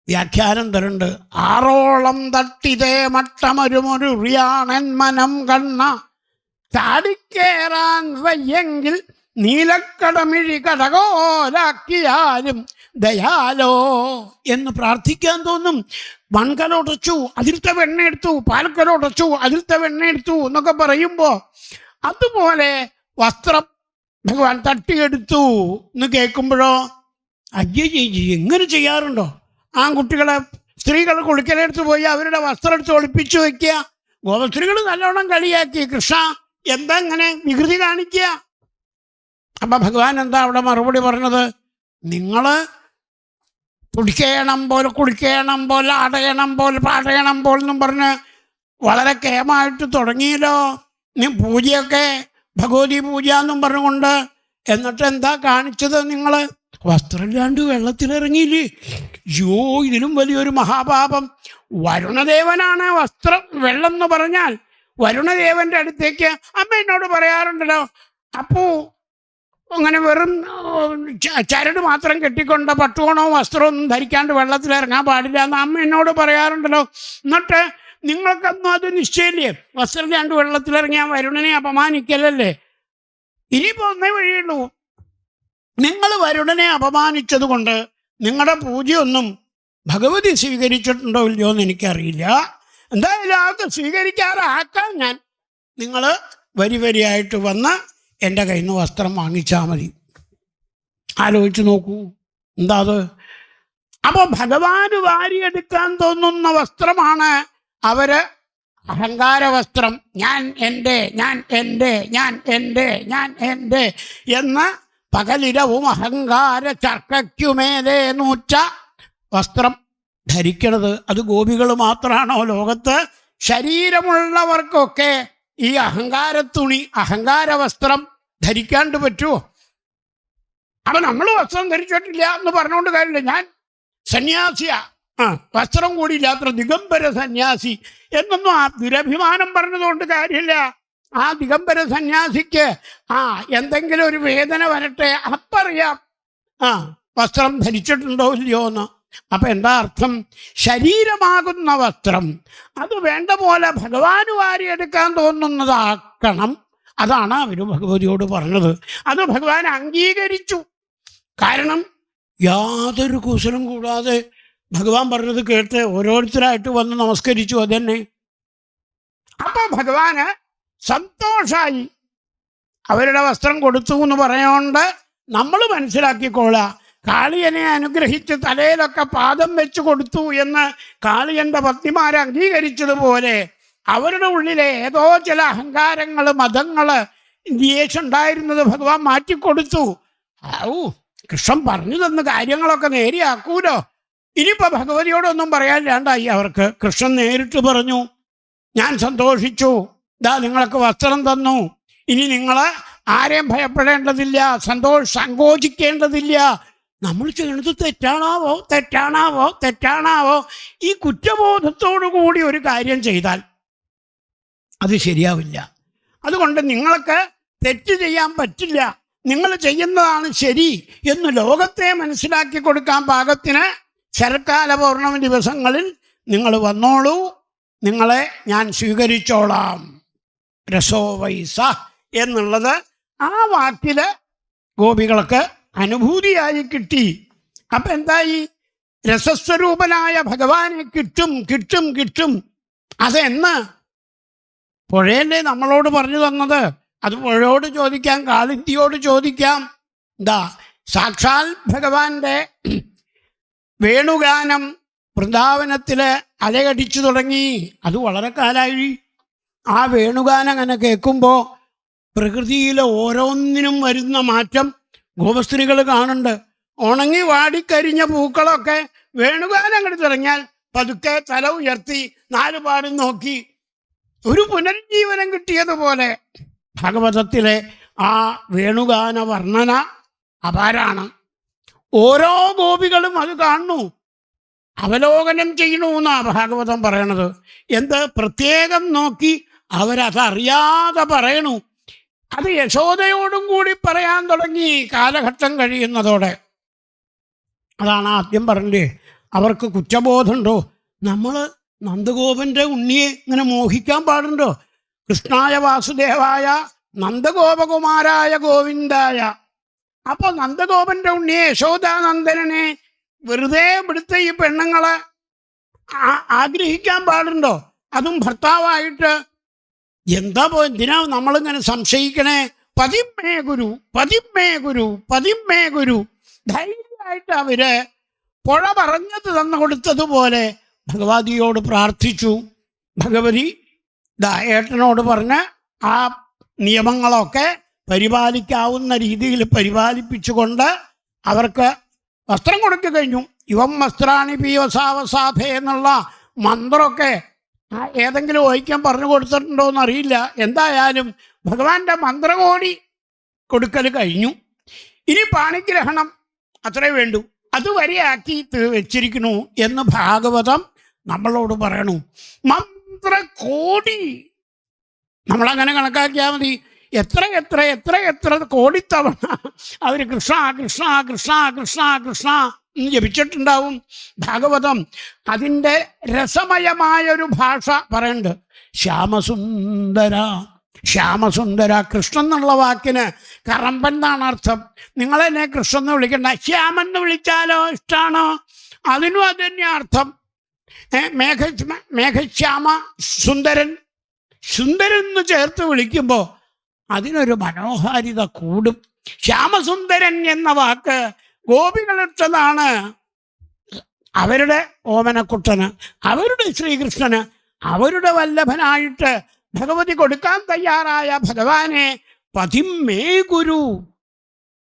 വ്യാഖ്യാനം തരുന്നുണ്ട്. ആറോളം തട്ടിതേ മട്ടമൊരുമൊരുറിയാണൻ മനം കണ്ണ ചാടിക്കേറാൻ വയ്യെങ്കിൽ നീലക്കടമിഴി കടകോലാക്കിയാലും ദയാലോ എന്ന് പ്രാർത്ഥിക്കാൻ തോന്നും. മൺകലോടച്ചു അതിലത്തെ വെണ്ണ എടുത്തു, പാൽക്കലോടച്ചു അതിലത്തെ വെണ്ണ എടുത്തു എന്നൊക്കെ പറയുമ്പോൾ അതുപോലെ വസ്ത്രം ഭഗവാൻ തട്ടിയെടുത്തു എന്ന് കേൾക്കുമ്പോഴോ അയ്യേ എങ്ങനെ ചെയ്യാറുണ്ടോ? ആൺകുട്ടികളെ സ്ത്രീകൾ കുളിക്കലെടുത്ത് പോയി അവരുടെ വസ്ത്രം എടുത്ത് ഒളിപ്പിച്ചു വയ്ക്കുക. ഗോപസ്ത്രീകൾ നല്ലോണം കളിയാക്കി, കൃഷ്ണ എന്താ ഇങ്ങനെ വികൃതി കാണിക്കുക? അപ്പൊ ഭഗവാൻ എന്താ അവിടെ മറുപടി പറഞ്ഞത്? നിങ്ങള് കുടിക്കണം പോലെ കുളിക്കണം പോലെ അടയണം പോലെ പാടയണം പോലെന്നും പറഞ്ഞ് വളരെ കേമായിട്ട് തുടങ്ങിയല്ലോ. നീ പൂജയൊക്കെ ഭഗവതി പൂജ എന്നും പറഞ്ഞുകൊണ്ട്. എന്നിട്ട് എന്താ കാണിച്ചത്? നിങ്ങൾ വസ്ത്രമില്ലാണ്ട് വെള്ളത്തിലിറങ്ങിയില്ലേ? യോ ഇതിലും വലിയൊരു മഹാപാപം. വരുണദേവനാണ് വെള്ളം എന്ന് പറഞ്ഞാൽ. വരുണദേവന്റെ അടുത്തേക്ക് അമ്മ എന്നോട് പറയാറുണ്ടല്ലോ, അപ്പൂ അങ്ങനെ വെറും ചരട് മാത്രം കെട്ടിക്കൊണ്ട് പട്ടുകോണോ വസ്ത്രമൊന്നും ധരിക്കാണ്ട് വെള്ളത്തിലിറങ്ങാൻ പാടില്ല എന്ന് അമ്മ എന്നോട് പറയാറുണ്ടല്ലോ. എന്നിട്ട് നിങ്ങൾക്കൊന്നും അത് നിശ്ചയില്ലേ? വസ്ത്രമില്ലാണ്ട് വെള്ളത്തിലിറങ്ങിയാൽ വരുണനെ അപമാനിക്കലല്ലേ? ഇനിയിപ്പോൾ ഒന്നേ വഴിയുള്ളൂ. നിങ്ങൾ വരുണനെ അപമാനിച്ചത് കൊണ്ട് നിങ്ങളുടെ പൂജയൊന്നും ഭഗവതി സ്വീകരിച്ചിട്ടുണ്ടോ ഇല്ലയോ എന്ന് എനിക്കറിയില്ല. എന്തായാലും അത് സ്വീകരിക്കാറാക്കാൻ ഞാൻ നിങ്ങൾ വരിയായിട്ട് വന്ന് എൻ്റെ കയ്യിൽ നിന്ന് വസ്ത്രം വാങ്ങിച്ചാൽ മതി. ആലോചിച്ച് നോക്കൂ, എന്താ അത്? അപ്പോൾ ഭഗവാന് വാരിയെടുക്കാൻ തോന്നുന്ന വസ്ത്രമാണ് അവര് അഹങ്കാര വസ്ത്രം. ഞാൻ എൻ്റെ ഞാൻ എൻ്റെ ഞാൻ എൻ്റെ ഞാൻ എൻ്റെ എന്ന് പകലിരവും അഹങ്കാര ചർക്കയ്ക്കുമേലേ നൂറ്റ വസ്ത്രം ധരിക്കണത്. അത് ഗോപികൾ മാത്രമാണോ ലോകത്ത്? ശരീരമുള്ളവർക്കൊക്കെ ഈ അഹങ്കാരത്തുണി അഹങ്കാര വസ്ത്രം ധരിക്കാണ്ട് പറ്റുമോ? അപ്പൊ നമ്മൾ വസ്ത്രം ധരിച്ചിട്ടില്ല എന്ന് പറഞ്ഞുകൊണ്ട് കാര്യമില്ല. ഞാൻ സന്യാസിയാ, വസ്ത്രം കൂടി ഇല്ലാത്ര ദിഗംബര സന്യാസി എന്നൊന്നും ആ ദുരഭിമാനം പറഞ്ഞതുകൊണ്ട് കാര്യമില്ല. ആ ദിഗംബര സന്യാസിക്ക് എന്തെങ്കിലും ഒരു വേദന വരട്ടെ, അപ്പറിയാം വസ്ത്രം ധരിച്ചിട്ടുണ്ടോ ഇല്ലയോ എന്ന്. അപ്പൊ എന്താ അർത്ഥം? ശരീരമാകുന്ന വസ്ത്രം അത് വേണ്ട പോലെ ഭഗവാന് വാരിയെടുക്കാൻ തോന്നുന്നതാക്കണം. അതാണ് അവര് ഭഗവതിയോട് പറഞ്ഞത്. അത് ഭഗവാൻ അംഗീകരിച്ചു. കാരണം യാതൊരു കുശലം കൂടാതെ ഭഗവാൻ പറഞ്ഞത് കേട്ട് ഓരോരുത്തരായിട്ട് വന്ന് നമസ്കരിച്ചു. അതന്നെ. അപ്പൊ ഭഗവാന് സന്തോഷായി. അവരുടെ വസ്ത്രം കൊടുത്തു എന്ന് പറയുകൊണ്ട് നമ്മൾ മനസ്സിലാക്കിക്കോളാം, കാളിയനെ അനുഗ്രഹിച്ച് തലയിലൊക്കെ പാദം വെച്ച് കൊടുത്തു എന്ന് കാളിയന്റെ പത്നിമാരെ അംഗീകരിച്ചതുപോലെ അവരുടെ ഉള്ളിലെ ഏതോ ചില അഹങ്കാരങ്ങള് മതങ്ങള് ദ്വേഷമുണ്ടായിരുന്നത് ഭഗവാൻ മാറ്റിക്കൊടുത്തു. കൃഷ്ണൻ പറഞ്ഞു തന്ന കാര്യങ്ങളൊക്കെ നേരെയാക്കൂലോ. ഇനിയിപ്പോൾ ഭഗവതിയോടൊന്നും പറയാനില്ലാണ്ടായി അവർക്ക്. കൃഷ്ണൻ നേരിട്ട് പറഞ്ഞു, ഞാൻ സന്തോഷിച്ചു, നിങ്ങൾക്ക് വസ്ത്രം തന്നു, ഇനി നിങ്ങൾ ആരെയും ഭയപ്പെടേണ്ടതില്ല, സങ്കോചിക്കേണ്ടതില്ല. നമ്മൾ ചെയ്യുന്നത് തെറ്റാണാവോ ഈ കുറ്റബോധത്തോടു കൂടി ഒരു കാര്യം ചെയ്താൽ അത് ശരിയാവില്ല. അതുകൊണ്ട് നിങ്ങൾക്ക് തെറ്റ് ചെയ്യാൻ പറ്റില്ല, നിങ്ങൾ ചെയ്യുന്നതാണ് ശരി എന്ന് ലോകത്തെ മനസ്സിലാക്കി കൊടുക്കാൻ പാകത്തിന് ശരത്കാല പൗർണമി ദിവസങ്ങളിൽ നിങ്ങൾ വന്നോളൂ, നിങ്ങളെ ഞാൻ സ്വീകരിച്ചോളാം. രസോ വൈസ എന്നുള്ളത് ആ വാക്കില് ഗോപികൾക്ക് അനുഭൂതിയായി കിട്ടി. അപ്പം എന്തായി? രസസ്വരൂപനായ ഭഗവാനെ കിട്ടും. അതെന്ന് പുഴയല്ലേ നമ്മളോട് പറഞ്ഞു തന്നത്? അത് പുഴയോട് ചോദിക്കാം, കാളിന്തിയോട് ചോദിക്കാം. സാക്ഷാൽ ഭഗവാന്റെ വേണുഗാനം വൃന്ദാവനത്തില് അലയടിച്ചു തുടങ്ങി. അത് വളരെ കാലമായി. ആ വേണുഗാനം അങ്ങനെ കേൾക്കുമ്പോൾ പ്രകൃതിയിലെ ഓരോന്നിനും വരുന്ന മാറ്റം ഗോപസ്ത്രീകൾ കാണുന്നുണ്ട്. ഉണങ്ങി വാടിക്കരിഞ്ഞ പൂക്കളൊക്കെ വേണുഗാനം അങ്ങോട്ട് തുടങ്ങിയാൽ പതുക്കെ തല ഉയർത്തി നാലുപാടും നോക്കി ഒരു പുനരുജ്ജീവനം കിട്ടിയതുപോലെ ഭാഗവതത്തിലെ ആ വേണുഗാന വർണ്ണന അപാരാണ്. ഓരോ ഗോപികളും അത് കാണുന്നു, അവലോകനം ചെയ്യണു എന്നാണ് ഭാഗവതം പറയണത്. എന്ത് പ്രത്യേകം നോക്കി അവരതറിയാതെ പറയണു. അത് യശോദയോടും കൂടി പറയാൻ തുടങ്ങി കാലഘട്ടം കഴിയുന്നതോടെ. അതാണ് ആദ്യം പറഞ്ഞില്ലേ, അവർക്ക് കുറ്റബോധമുണ്ടോ? നമ്മൾ നന്ദഗോപന്റെ ഉണ്ണിയെ ഇങ്ങനെ മോഹിക്കാൻ പാടുണ്ടോ? കൃഷ്ണായ വാസുദേവായ നന്ദഗോപകുമാരായ ഗോവിന്ദായ. അപ്പൊ നന്ദഗോപന്റെ ഉണ്ണിയെ യശോദാനന്ദനെ വെറുതെ ഇവിടുത്തെ ഈ പെണ്ണുങ്ങളെ ആഗ്രഹിക്കാൻ പാടുണ്ടോ? അതും ഭർത്താവായിട്ട്. എന്താ എന്തിനാ നമ്മളിങ്ങനെ സംശയിക്കണേ? പതിമേ ഗുരു, പതിമേ ഗുരു, പതിമേ ഗുരു. ധൈര്യമായിട്ട് അവര് പുഴ പറഞ്ഞത് തന്നു കൊടുത്തതുപോലെ ഭഗവതിയോട് പ്രാർത്ഥിച്ചു. ഭഗവതി ഏട്ടനോട് പറഞ്ഞ് ആ നിയമങ്ങളൊക്കെ പരിപാലിക്കാവുന്ന രീതിയിൽ പരിപാലിപ്പിച്ചുകൊണ്ട് അവർക്ക് വസ്ത്രം കൊടുത്തു കഴിഞ്ഞു. ഇവം വസ്ത്രാണി പീവസാവസാധ എന്നുള്ള മന്ത്രമൊക്കെ ഏതെങ്കിലും വായിക്കാൻ പറഞ്ഞു കൊടുത്തിട്ടുണ്ടോ എന്നറിയില്ല. എന്തായാലും ഭഗവാന്റെ മന്ത്രകോടി കൊടുക്കൽ കഴിഞ്ഞു. ഇനി പാണിഗ്രഹണം അത്രേ വേണ്ടു. അതുവരെ ആക്കി വെച്ചിരിക്കുന്നു എന്ന് ഭാഗവതം നമ്മളോട് പറയണു. മന്ത്രകോടി നമ്മളങ്ങനെ കണക്കാക്കിയാൽ മതി. എത്ര എത്ര എത്ര എത്ര കോടിത്തവണ അവർ കൃഷ്ണ കൃഷ്ണ കൃഷ്ണ കൃഷ്ണ കൃഷ്ണ എന്ന് ജപിച്ചിട്ടുണ്ടാവും. ഭാഗവതം അതിൻ്റെ രസമയമായൊരു ഭാഷ പറയുന്നുണ്ട്. ശ്യാമസുന്ദര, ശ്യാമസുന്ദര. കൃഷ്ണൻ എന്നുള്ള വാക്കിന് കറമ്പൻ എന്നാണ് അർത്ഥം. നിങ്ങളെന്നെ കൃഷ്ണൻ എന്ന് വിളിക്കണ്ട, ശ്യാമൻ എന്ന് വിളിച്ചാലോ ഇഷ്ടമാണോ? അതിനും അത് തന്നെ അർത്ഥം. മേഘശ്യാമ സുന്ദരൻ, സുന്ദരൻ എന്ന് ചേർത്ത് വിളിക്കുമ്പോൾ അതിനൊരു മനോഹാരിത കൂടും. ശ്യാമസുന്ദരൻ എന്ന വാക്ക് ഗോപികളിട്ടതാണ് അവരുടെ ഓമനക്കുട്ടന്, അവരുടെ ശ്രീകൃഷ്ണന്, അവരുടെ വല്ലഭനായിട്ട് ഭഗവതി കൊടുക്കാൻ തയ്യാറായ ഭഗവാനെ പതിമേ ഗുരു,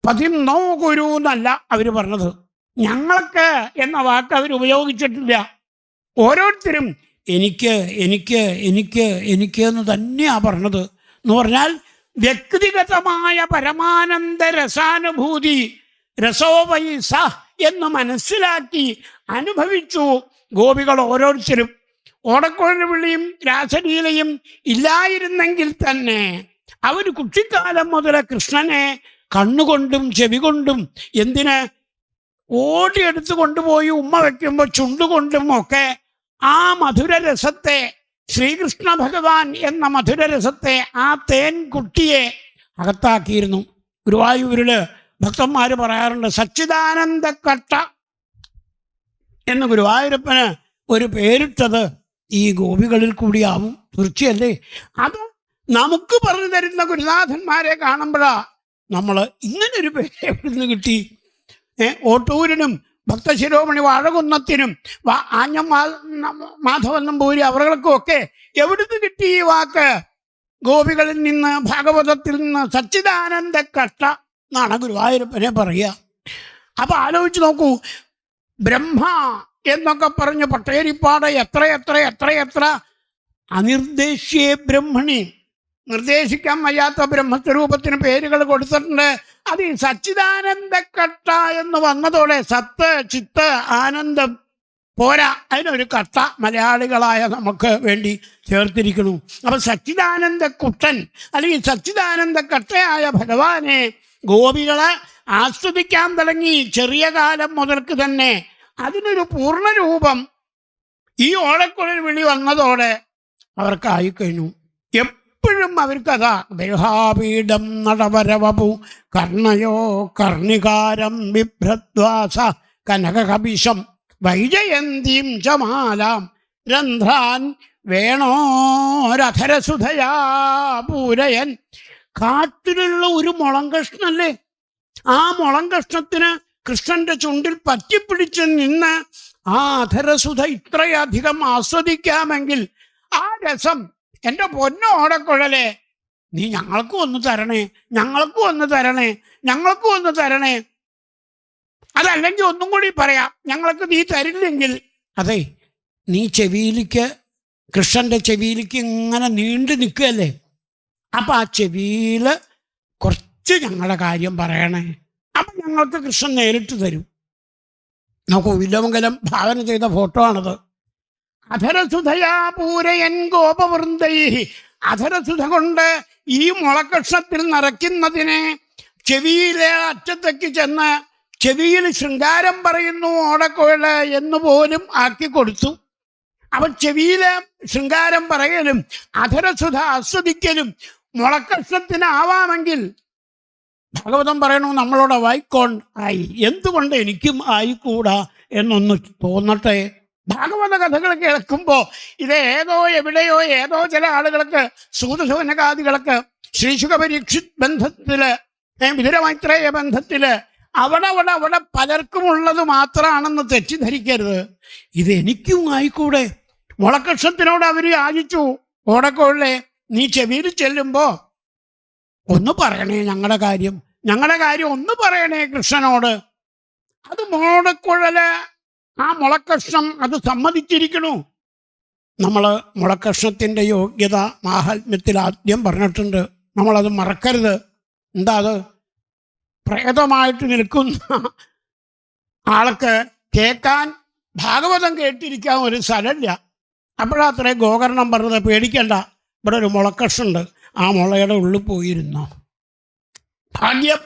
പതിന്നോ ഗുരു എന്നല്ല അവർ പറഞ്ഞത്. ഞങ്ങൾക്ക് എന്ന വാക്ക് അവർ ഉപയോഗിച്ചിട്ടില്ല. ഓരോരുത്തരും എനിക്ക് എനിക്ക് എനിക്ക് എനിക്ക് എന്ന് തന്നെയാണ് പറഞ്ഞത്. എന്ന് പറഞ്ഞാൽ വ്യക്തിഗതമായ പരമാനന്ദ രസാനുഭൂതി, രസോപൈസ എന്ന് മനസ്സിലാക്കി അനുഭവിച്ചു ഗോപികൾ ഓരോരുത്തരും. ഓടക്കുഴൽവിളിയും രാസലീലയും ഇല്ലായിരുന്നെങ്കിൽ തന്നെ അവർ കുട്ടിക്കാലം മുതൽ കൃഷ്ണനെ കണ്ണുകൊണ്ടും ചെവി കൊണ്ടും എന്തിന് ഓടിയെടുത്ത് കൊണ്ടുപോയി ഉമ്മ വയ്ക്കുമ്പോൾ ചുണ്ടുകൊണ്ടും ഒക്കെ ആ മധുരരസത്തെ, ശ്രീകൃഷ്ണ ഭഗവാൻ എന്ന മധുരരസത്തെ, ആ തേൻ കുട്ടിയെ അകത്താക്കിയിരുന്നു. ഗുരുവായൂരില് ഭക്തന്മാർ പറയാറുണ്ട്, സച്ചിദാനന്ദക്കട്ട എന്ന് ഗുരുവായൂരപ്പന് ഒരു പേരിട്ടത് ഈ ഗോപികളിൽ കൂടിയാവും. തീർച്ചയല്ലേ? അത് നമുക്ക് പറഞ്ഞു തരുന്ന ഗുരുനാഥന്മാരെ കാണുമ്പോഴാ നമ്മൾ ഇങ്ങനൊരു പേര് എവിടുന്ന് കിട്ടി? ഓട്ടൂരിനും ഭക്തശിരോമണി വാഴകുന്നത്തിനും ആഞ്ഞം മാധവൻ നമ്പൂരി അവർക്കും ഒക്കെ എവിടുന്ന് കിട്ടി ഈ വാക്ക്? ഗോപികളിൽ നിന്ന്, ഭാഗവതത്തിൽ നിന്ന്. സച്ചിദാനന്ദ കട്ട എന്നാണ് ഗുരുവായൂരപ്പനെ പറയുക. അപ്പൊ ആലോചിച്ച് നോക്കൂ, ബ്രഹ്മ എന്നൊക്കെ പറഞ്ഞ് പട്ടേരിപ്പാട് എത്ര എത്ര എത്ര എത്ര അനിർദ്ദേശ്യേ ബ്രഹ്മണി, നിർദ്ദേശിക്കാൻ വയ്യാത്ത ബ്രഹ്മസ്വരൂപത്തിന് പേരുകൾ കൊടുത്തിട്ടുണ്ട്. അത് ഈ സച്ചിദാനന്ദക്കട്ട എന്ന് വന്നതോടെ സത്ത് ചിത്ത് ആനന്ദം പോരാ, അതിനൊരു കട്ട മലയാളികളായ നമുക്ക് വേണ്ടി ചേർത്തിരിക്കുന്നു. അപ്പൊ സച്ചിദാനന്ദ കുട്ടൻ അല്ലെങ്കിൽ സച്ചിദാനന്ദ കട്ടയായ ഭഗവാനെ ഗോപികളെ ആസ്വദിക്കാൻ തുടങ്ങി ചെറിയ കാലം മുതൽക്ക് തന്നെ. അതിനൊരു പൂർണ്ണരൂപം ഈ ഓടക്കുഴൽ വിളി വന്നതോടെ അവർക്കായിക്കഴിഞ്ഞു. എപ്പോഴും അവർക്കതാ ദേഹാപീഠം നടവരവപു കർണയോ കർണികാരം ബിഭ്രദ്വാസ കനകകപിശം വൈജയന്തീം ചമാലാം രന്ധ്രാൻ വേണോരധരസുധയാ പൂരയൻ. കാട്ടിലുള്ള ഒരു മുളം കഷ്ണല്ലേ, ആ മുളം കഷ്ണത്തിന് കൃഷ്ണന്റെ ചുണ്ടിൽ പറ്റിപ്പിടിച്ച് നിന്ന് ആ അധരസുധ ഇത്രയധികം ആസ്വദിക്കാമെങ്കിൽ ആ രസം, എൻ്റെ പൊന്നോ ഓടക്കുഴലെ, നീ ഞങ്ങൾക്കും ഒന്ന് തരണേ, ഞങ്ങൾക്കും ഒന്ന് തരണേ, ഞങ്ങൾക്കും ഒന്ന് തരണേ. അതല്ലെങ്കിൽ ഒന്നും കൂടി പറയാം, ഞങ്ങൾക്ക് നീ തരില്ലെങ്കിൽ, അതെ നീ ചെവിയിലേക്ക്, കൃഷ്ണന്റെ ചെവിയിലേക്ക് ഇങ്ങനെ നീണ്ടു നിൽക്കുകയല്ലേ, അപ്പം ആ ചെവിയിൽ കുറച്ച് ഞങ്ങളുടെ കാര്യം പറയണേ. അപ്പം ഞങ്ങൾക്ക് കൃഷ്ണൻ നേരിട്ട് തരും. നോക്കൂ, വില്വമംഗലം ഭാവന ചെയ്ത ഫോട്ടോ ആണത്. അധരസുധയാ പൂരയൻ ഗോപവൃന്ദൈ. അധരസുധ കൊണ്ട് ഈ മുളക്കഷ്ണത്തിൽ നിറയ്ക്കുന്നതിനെ ചെവിയിലെ അറ്റത്തേക്ക് ചെന്ന് ചെവിയിൽ ശൃംഗാരം പറയുന്നു ഓടക്കുഴല് എന്ന് പോലും ആക്കി കൊടുത്തു. അവൻ ചെവിയിലെ ശൃംഗാരം പറയലും അധരസുധ ആസ്വദിക്കലും മുളക്കഷ്ണത്തിനാവാമെങ്കിൽ ഭാഗവതം പറയണു നമ്മളോട് വായിക്കോൺ ആയി, എന്തുകൊണ്ട് എനിക്കും ആയിക്കൂടാ എന്നൊന്ന് തോന്നട്ടെ. ഭാഗവത കഥകൾ കേൾക്കുമ്പോൾ ഇത് എവിടെയോ ഏതോ ചില ആളുകൾക്ക് സൂതശൗനകാദികൾക്ക് ശ്രീശുക പരീക്ഷിത് ബന്ധത്തില് വിതുരമൈത്രേയ ബന്ധത്തില് അവിടെ പലർക്കും ഉള്ളത് മാത്രമാണെന്ന് തെറ്റിദ്ധരിക്കരുത്. ഇത് എനിക്കും ആയിക്കൂടെ. മുളക്കക്ഷത്തിനോട് അവർ യാചിച്ചു, ഓടക്കോളിലെ നീ ചെവിയിൽ ചെല്ലുമ്പോ ഒന്ന് പറയണേ ഞങ്ങളുടെ കാര്യം ഒന്ന് പറയണേ കൃഷ്ണനോട്. അത് മോടക്കുഴല് ആ മുളക്കഷ്ണം അത് സമ്മതിച്ചിരിക്കണു. നമ്മൾ മുളക്കഷ്ണത്തിൻ്റെ യോഗ്യത മാഹാത്മ്യത്തിൽ ആദ്യം പറഞ്ഞിട്ടുണ്ട്, നമ്മളത് മറക്കരുത്. എന്താ അത്? പ്രേതമായിട്ട് നിൽക്കുന്ന ആൾക്ക് കേൾക്കാൻ ഭാഗവതം കേട്ടിരിക്കാൻ ഒരു സ്ഥലമില്ല. അപ്പോഴത്രേ ഗോകർണം പറഞ്ഞത്, പേടിക്കണ്ട, ഇവിടെ ഒരു മുളക്കഷ്ണുണ്ട്, ആ മുളയുടെ ഉള്ളിൽ പോയിരുന്നോ. ഭാഗ്യം,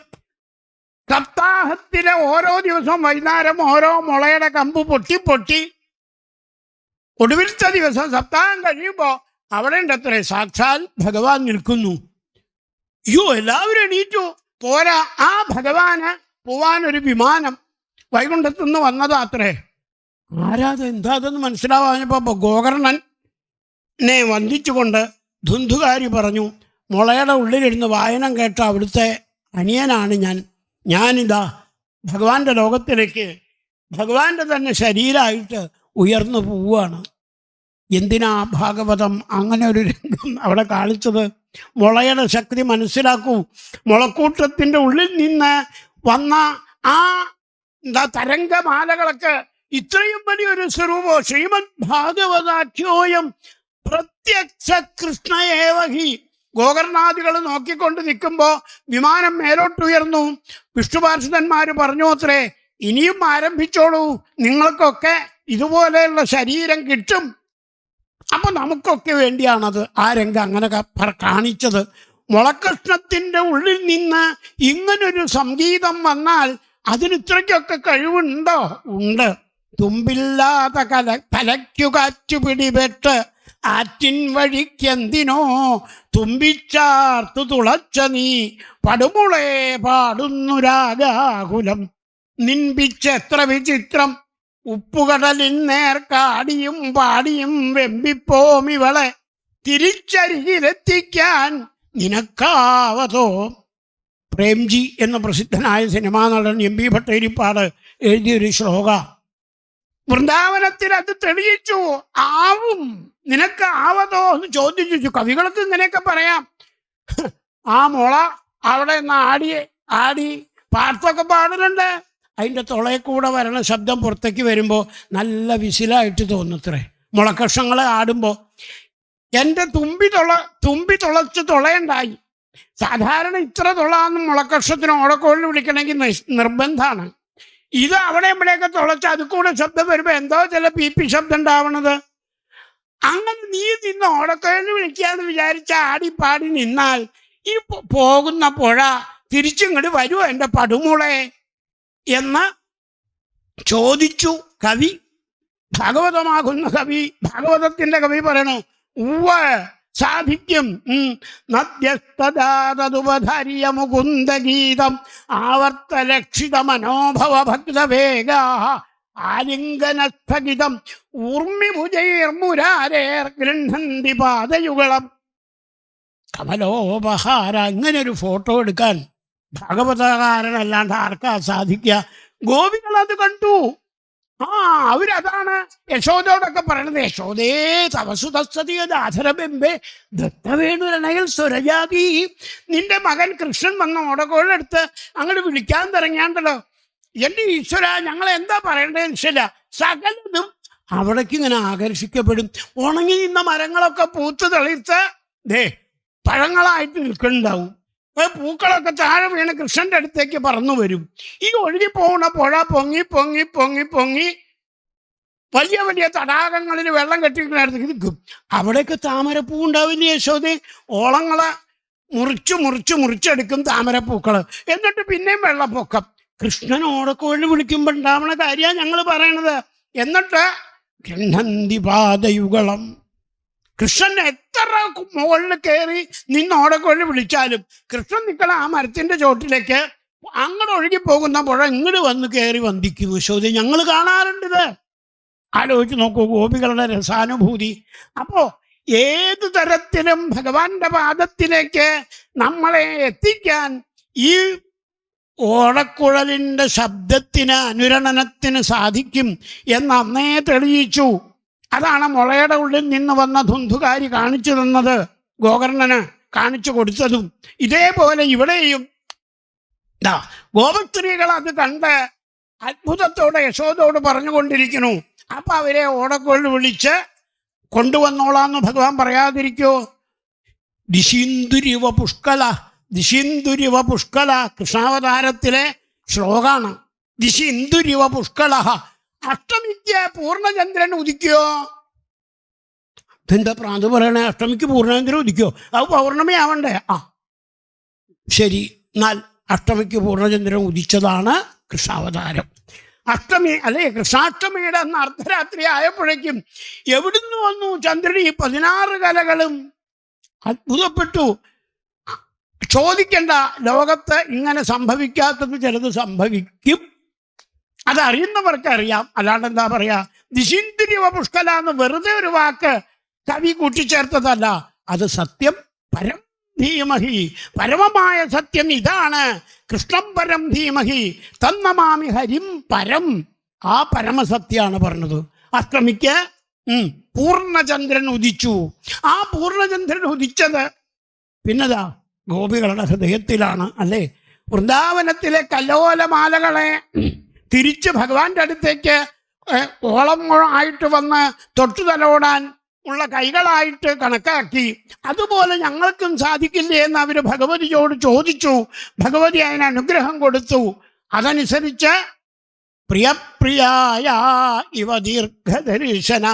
സപ്താഹത്തിലെ ഓരോ ദിവസവും വൈകുന്നേരം ഓരോ മുളയുടെ കമ്പ് പൊട്ടി ഒടുവിലത്തെ ദിവസം സപ്താഹം കഴിയുമ്പോൾ അവിടെ ഉണ്ടത്രേ സാക്ഷാൽ ഭഗവാൻ നിൽക്കുന്നു. എല്ലാവരും എണീറ്റു. പോരാ, ആ ഭഗവാന് പോവാനൊരു വിമാനം വൈകുണ്ഠത്തുനിന്ന് വന്നതാത്രേ. ആരാത് എന്താ അതെന്ന് മനസ്സിലാവാഞ്ഞപ്പോൾ ഗോകർണനെ വന്ദിച്ചുകൊണ്ട് ധുന്ധുകാരി പറഞ്ഞു, മുളയുടെ ഉള്ളിലിരുന്ന് വായനം കേട്ട അവിടുത്തെ അനിയനാണ് ഞാനിതാ ഭഗവാന്റെ ലോകത്തിലേക്ക് ഭഗവാന്റെ തന്നെ ശരീരമായിട്ട് ഉയർന്നു പോവുകയാണ്. എന്തിനാ ഭാഗവതം അങ്ങനെ ഒരു രംഗം അവിടെ കാണിച്ചത്? മുളയുടെ ശക്തി മനസ്സിലാക്കൂ. മുളക്കൂട്ടത്തിൻ്റെ ഉള്ളിൽ നിന്ന് വന്ന ആ തരംഗമാലകളൊക്കെ ഇത്രയും വലിയൊരു സ്വരൂപോ. ശ്രീമദ് ഭാഗവതാഖ്യോയം പ്രത്യക്ഷ കൃഷ്ണയേവഹി. ഗോകർണാദികൾ നോക്കിക്കൊണ്ട് നിൽക്കുമ്പോൾ വിമാനം മേലോട്ടുയർന്നു. വിഷ്ണുപാർഷദന്മാർ പറഞ്ഞു അത്രേ, ഇനിയും ആരംഭിച്ചോളൂ, നിങ്ങൾക്കൊക്കെ ഇതുപോലെയുള്ള ശരീരം കിട്ടും. അപ്പൊ നമുക്കൊക്കെ വേണ്ടിയാണത് ആ രംഗം അങ്ങനെ കാണിച്ചത്. മുളക്കഷ്ണത്തിൻ്റെ ഉള്ളിൽ നിന്ന് ഇങ്ങനൊരു സംഗീതം വന്നാൽ അതിന് ഇത്രയ്ക്കൊക്കെ കഴിവുണ്ടോ? ഉണ്ട്. തുമ്പില്ലാത്ത തലയ്ക്കു കാറ്റു പിടിപെട്ട് ആറ്റിൻ വഴിക്കെന്തിനോ തുമ്പിച്ചാർത്തു തുളച്ച നീ പടുമുളേ പാടുന്നു രാഗാകുലം നിൻപിച്ച് എത്ര വിചിത്രം ഉപ്പുകടലിൻ നേർക്കാടിയും പാടിയും വെമ്പിപ്പോമിവളെ തിരിച്ചരികിലെത്തിക്കാൻ നിനക്കാവതോ. പ്രേംജി എന്ന പ്രസിദ്ധനായ സിനിമാ നടൻ എം പി ഭട്ടേരിപ്പാട് എഴുതിയൊരു ശ്ലോക. വൃന്ദാവനത്തിൽ അത് തെളിയിച്ചു. ആവും, നിനക്ക് ആവതോ എന്ന് ചോദിച്ചു. കവികൾക്ക് ഇങ്ങനെയൊക്കെ പറയാം. ആ മുള അവിടെ നിന്ന് ആടി പാട്ടൊക്കെ പാടുന്നുണ്ട്. അതിൻ്റെ തുളയിൽ കൂടെ വരണ ശബ്ദം പുറത്തേക്ക് വരുമ്പോൾ നല്ല വിസിലായിട്ട് തോന്നത്രേ. മുളക്കഷങ്ങൾ ആടുമ്പോൾ എൻ്റെ തുമ്പി തുളച്ച് തുളയുണ്ടായി. സാധാരണ ഇത്ര തുളാന്ന് മുളക്കക്ഷത്തിന് ഓടക്കോളിൽ വിളിക്കണമെങ്കിൽ നിർബന്ധമാണ്. ഇത് അവിടെ ഇവിടെയൊക്കെ തുളച്ച് അത് കൂടെ ശബ്ദം വരുമ്പോൾ എന്തോ ചില പി ശബ്ദം ഉണ്ടാവണത്. അങ്ങനെ നീ നിന്ന് ഓടക്കോളിൽ വിളിക്കാന്ന് വിചാരിച്ച ആടിപ്പാടി നിന്നാൽ ഈ പോകുന്ന പുഴ തിരിച്ചിങ്ങോട്ട് വരുമോ എൻ്റെ പടുമുളെ എന്ന് ചോദിച്ചു കവി. ഭാഗവതമാകുന്ന കവി, ഭാഗവതത്തിൻ്റെ കവി പറയണു, ഉവ്വ സാധിക്കും. നദ്യസ്തദാതദുപധാര്യ മുകുന്ദഗീതം ആവർത്തലക്ഷിത മനോഭവ ഭക്തവേഗ ആലിംഗനസ്ഥഗിതം ഊർമിഭുജൈർമുരാരേർ ഗൃഹന്തി പാദയുഗളം കമലോപഹാര. ഇങ്ങനൊരു ഫോട്ടോ എടുക്കാൻ ഭാഗവതകാരനല്ലാണ്ട് ആർക്കാ സാധിക്കുക? ഗോപികൾ അത് കണ്ടു. അവരതാണ് യശോദയോടൊക്കെ പറയണത്. യശോദേ തവസുതസ്സതിയദാധരബെമ്പേ ദത്തവേണുരണയിൽ സ്വരജാതി. നിന്റെ മകൻ കൃഷ്ണൻ വന്ന ഓടക്കോളെടുത്ത് അങ്ങോട്ട് വിളിക്കാൻ തുടങ്ങിയാണ്ടല്ലോ. എൻ്റെ ഈശ്വര, ഞങ്ങൾ എന്താ പറയേണ്ടത്? ഈശ്വര, സകലതും അവിടേക്ക് ഇങ്ങനെ ആകർഷിക്കപ്പെടും. ഉണങ്ങി നിന്ന മരങ്ങളൊക്കെ പൂത്ത് തെളിച്ച് പഴങ്ങളായിട്ട് നിൽക്കുന്നുണ്ടാവും. പൂക്കളൊക്കെ താഴെ വീണ് കൃഷ്ണന്റെ അടുത്തേക്ക് പറന്നു വരും. ഈ ഒഴുകി പോകുന്ന പുഴ പൊങ്ങി പൊങ്ങി പൊങ്ങി പൊങ്ങി വലിയ വലിയ തടാകങ്ങളിൽ വെള്ളം കെട്ടിക്കുന്നതിടത്തേക്ക് നിൽക്കും. അവിടെയൊക്കെ താമരപ്പൂ ഉണ്ടാവില്ല യശോദേ. ഓളങ്ങളെ മുറിച്ചെടുക്കും താമരപ്പൂക്കള്. എന്നിട്ട് പിന്നെയും വെള്ളപ്പൊക്കം. കൃഷ്ണൻ ഓടക്കോഴിൽ വിളിക്കുമ്പോൾ ഉണ്ടാവണ കാര്യമാണ് ഞങ്ങൾ പറയണത്. എന്നിട്ട് ഗൃഹന്തി പാദയുഗളം, കൃഷ്ണൻ എത്ര മുകളിൽ കയറി നിന്ന് ഓടക്കൊള്ളി വിളിച്ചാലും കൃഷ്ണൻ നിൽക്കണ ആ മരത്തിന്റെ ചോട്ടിലേക്ക് അങ്ങോട്ട് ഒഴുകി പോകുന്ന പുഴ ഇങ്ങോട്ട് വന്ന് കയറി വന്ദിക്കുന്നു. യശോദ ഞങ്ങൾ കാണാറുണ്ട് ഇത്. ആലോചിച്ച് നോക്കൂ ഗോപികളുടെ രസാനുഭൂതി. അപ്പോ ഏതു തരത്തിലും ഭഗവാന്റെ പാദത്തിലേക്ക് നമ്മളെ എത്തിക്കാൻ ഈ ഓടക്കുഴലിൻ്റെ ശബ്ദത്തിന് അനുരണനത്തിന് സാധിക്കും എന്ന് അന്നേ തെളിയിച്ചു. അതാണ് മുളയുടെ ഉള്ളിൽ നിന്ന് വന്ന ധുന്ധുകാരി കാണിച്ചു തന്നത്, ഗോകർണന് കാണിച്ചു കൊടുത്തതും. ഇതേപോലെ ഇവിടെയും ഗോപസ്ത്രീകൾ അത് കണ്ട് അത്ഭുതത്തോടെ യശോദോട് പറഞ്ഞുകൊണ്ടിരിക്കുന്നു. അപ്പൊ അവരെ ഓടക്കുഴൽ വിളിച്ച് കൊണ്ടുവന്നോളാന്ന് ഭഗവാൻ പറയാതിരിക്കോ? ദിശീന്ദുരിവ പുഷ്കല, ദിശീന്ദുരിവ പുഷ്കല കൃഷ്ണാവതാരത്തിലെ ശ്ലോകാണ്. ദിശീന്ദുരിവ പുഷ്കല. അഷ്ടമിക്ക് പൂർണ്ണചന്ദ്രൻ ഉദിക്കോ? എന്താ പ്രാന്ത് പറയണേ? അഷ്ടമിക്ക് പൂർണ്ണചന്ദ്രൻ ഉദിക്കോ? അത് പൗർണമി ആവണ്ടേ? ശരി, എന്നാൽ അഷ്ടമിക്ക് പൂർണ്ണചന്ദ്രൻ ഉദിച്ചതാണ് കൃഷ്ണാവതാരം. അഷ്ടമി അല്ലെ, കൃഷ്ണാഷ്ടമിയുടെ അന്ന് അർദ്ധരാത്രി ആയപ്പോഴേക്കും എവിടുന്ന് വന്നു ചന്ദ്രൻ ഈ 16 കലകളും? അത്ഭുതപ്പെട്ടു. ചോദിക്കണ്ട, ലോകത്ത് ഇങ്ങനെ സംഭവിക്കാത്തത് ചിലത് സംഭവിക്കും. അതറിയുന്നവർക്ക് അറിയാം. അല്ലാണ്ട് എന്താ പറയാ, ദിശീന്ദിരിവ പുഷ്കല എന്ന് വെറുതെ ഒരു വാക്ക് കവി കൂട്ടിച്ചേർത്തതല്ല. അത് സത്യം, പരം ധീമഹി, പരമമായ സത്യം ഇതാണ്. കൃഷ്ണം പരം ധീമഹി തന്നമാമി ഹരിം പരം. ആ പരമസത്യാണ് പറഞ്ഞത്. അഷ്ടമിക്ക് പൂർണ്ണചന്ദ്രൻ ഉദിച്ചു. ആ പൂർണ്ണചന്ദ്രൻ ഉദിച്ചത് പിന്നതാ ഗോപികളുടെ ഹൃദയത്തിലാണ് അല്ലേ? വൃന്ദാവനത്തിലെ കല്ലോലമാലകളെ തിരിച്ച് ഭഗവാന്റെ അടുത്തേക്ക് ഓളം ആയിട്ട് വന്ന് തൊട്ടു തലോടാൻ ഉള്ള കൈകളായിട്ട് കണക്കാക്കി. അതുപോലെ ഞങ്ങൾക്കും സാധിക്കില്ലേ എന്ന് അവർ ഭഗവതിയോട് ചോദിച്ചു. ഭഗവതി അതിന് അനുഗ്രഹം കൊടുത്തു. അതനുസരിച്ച് പ്രിയപ്രിയായ ഇവ ദീർഘദർശന,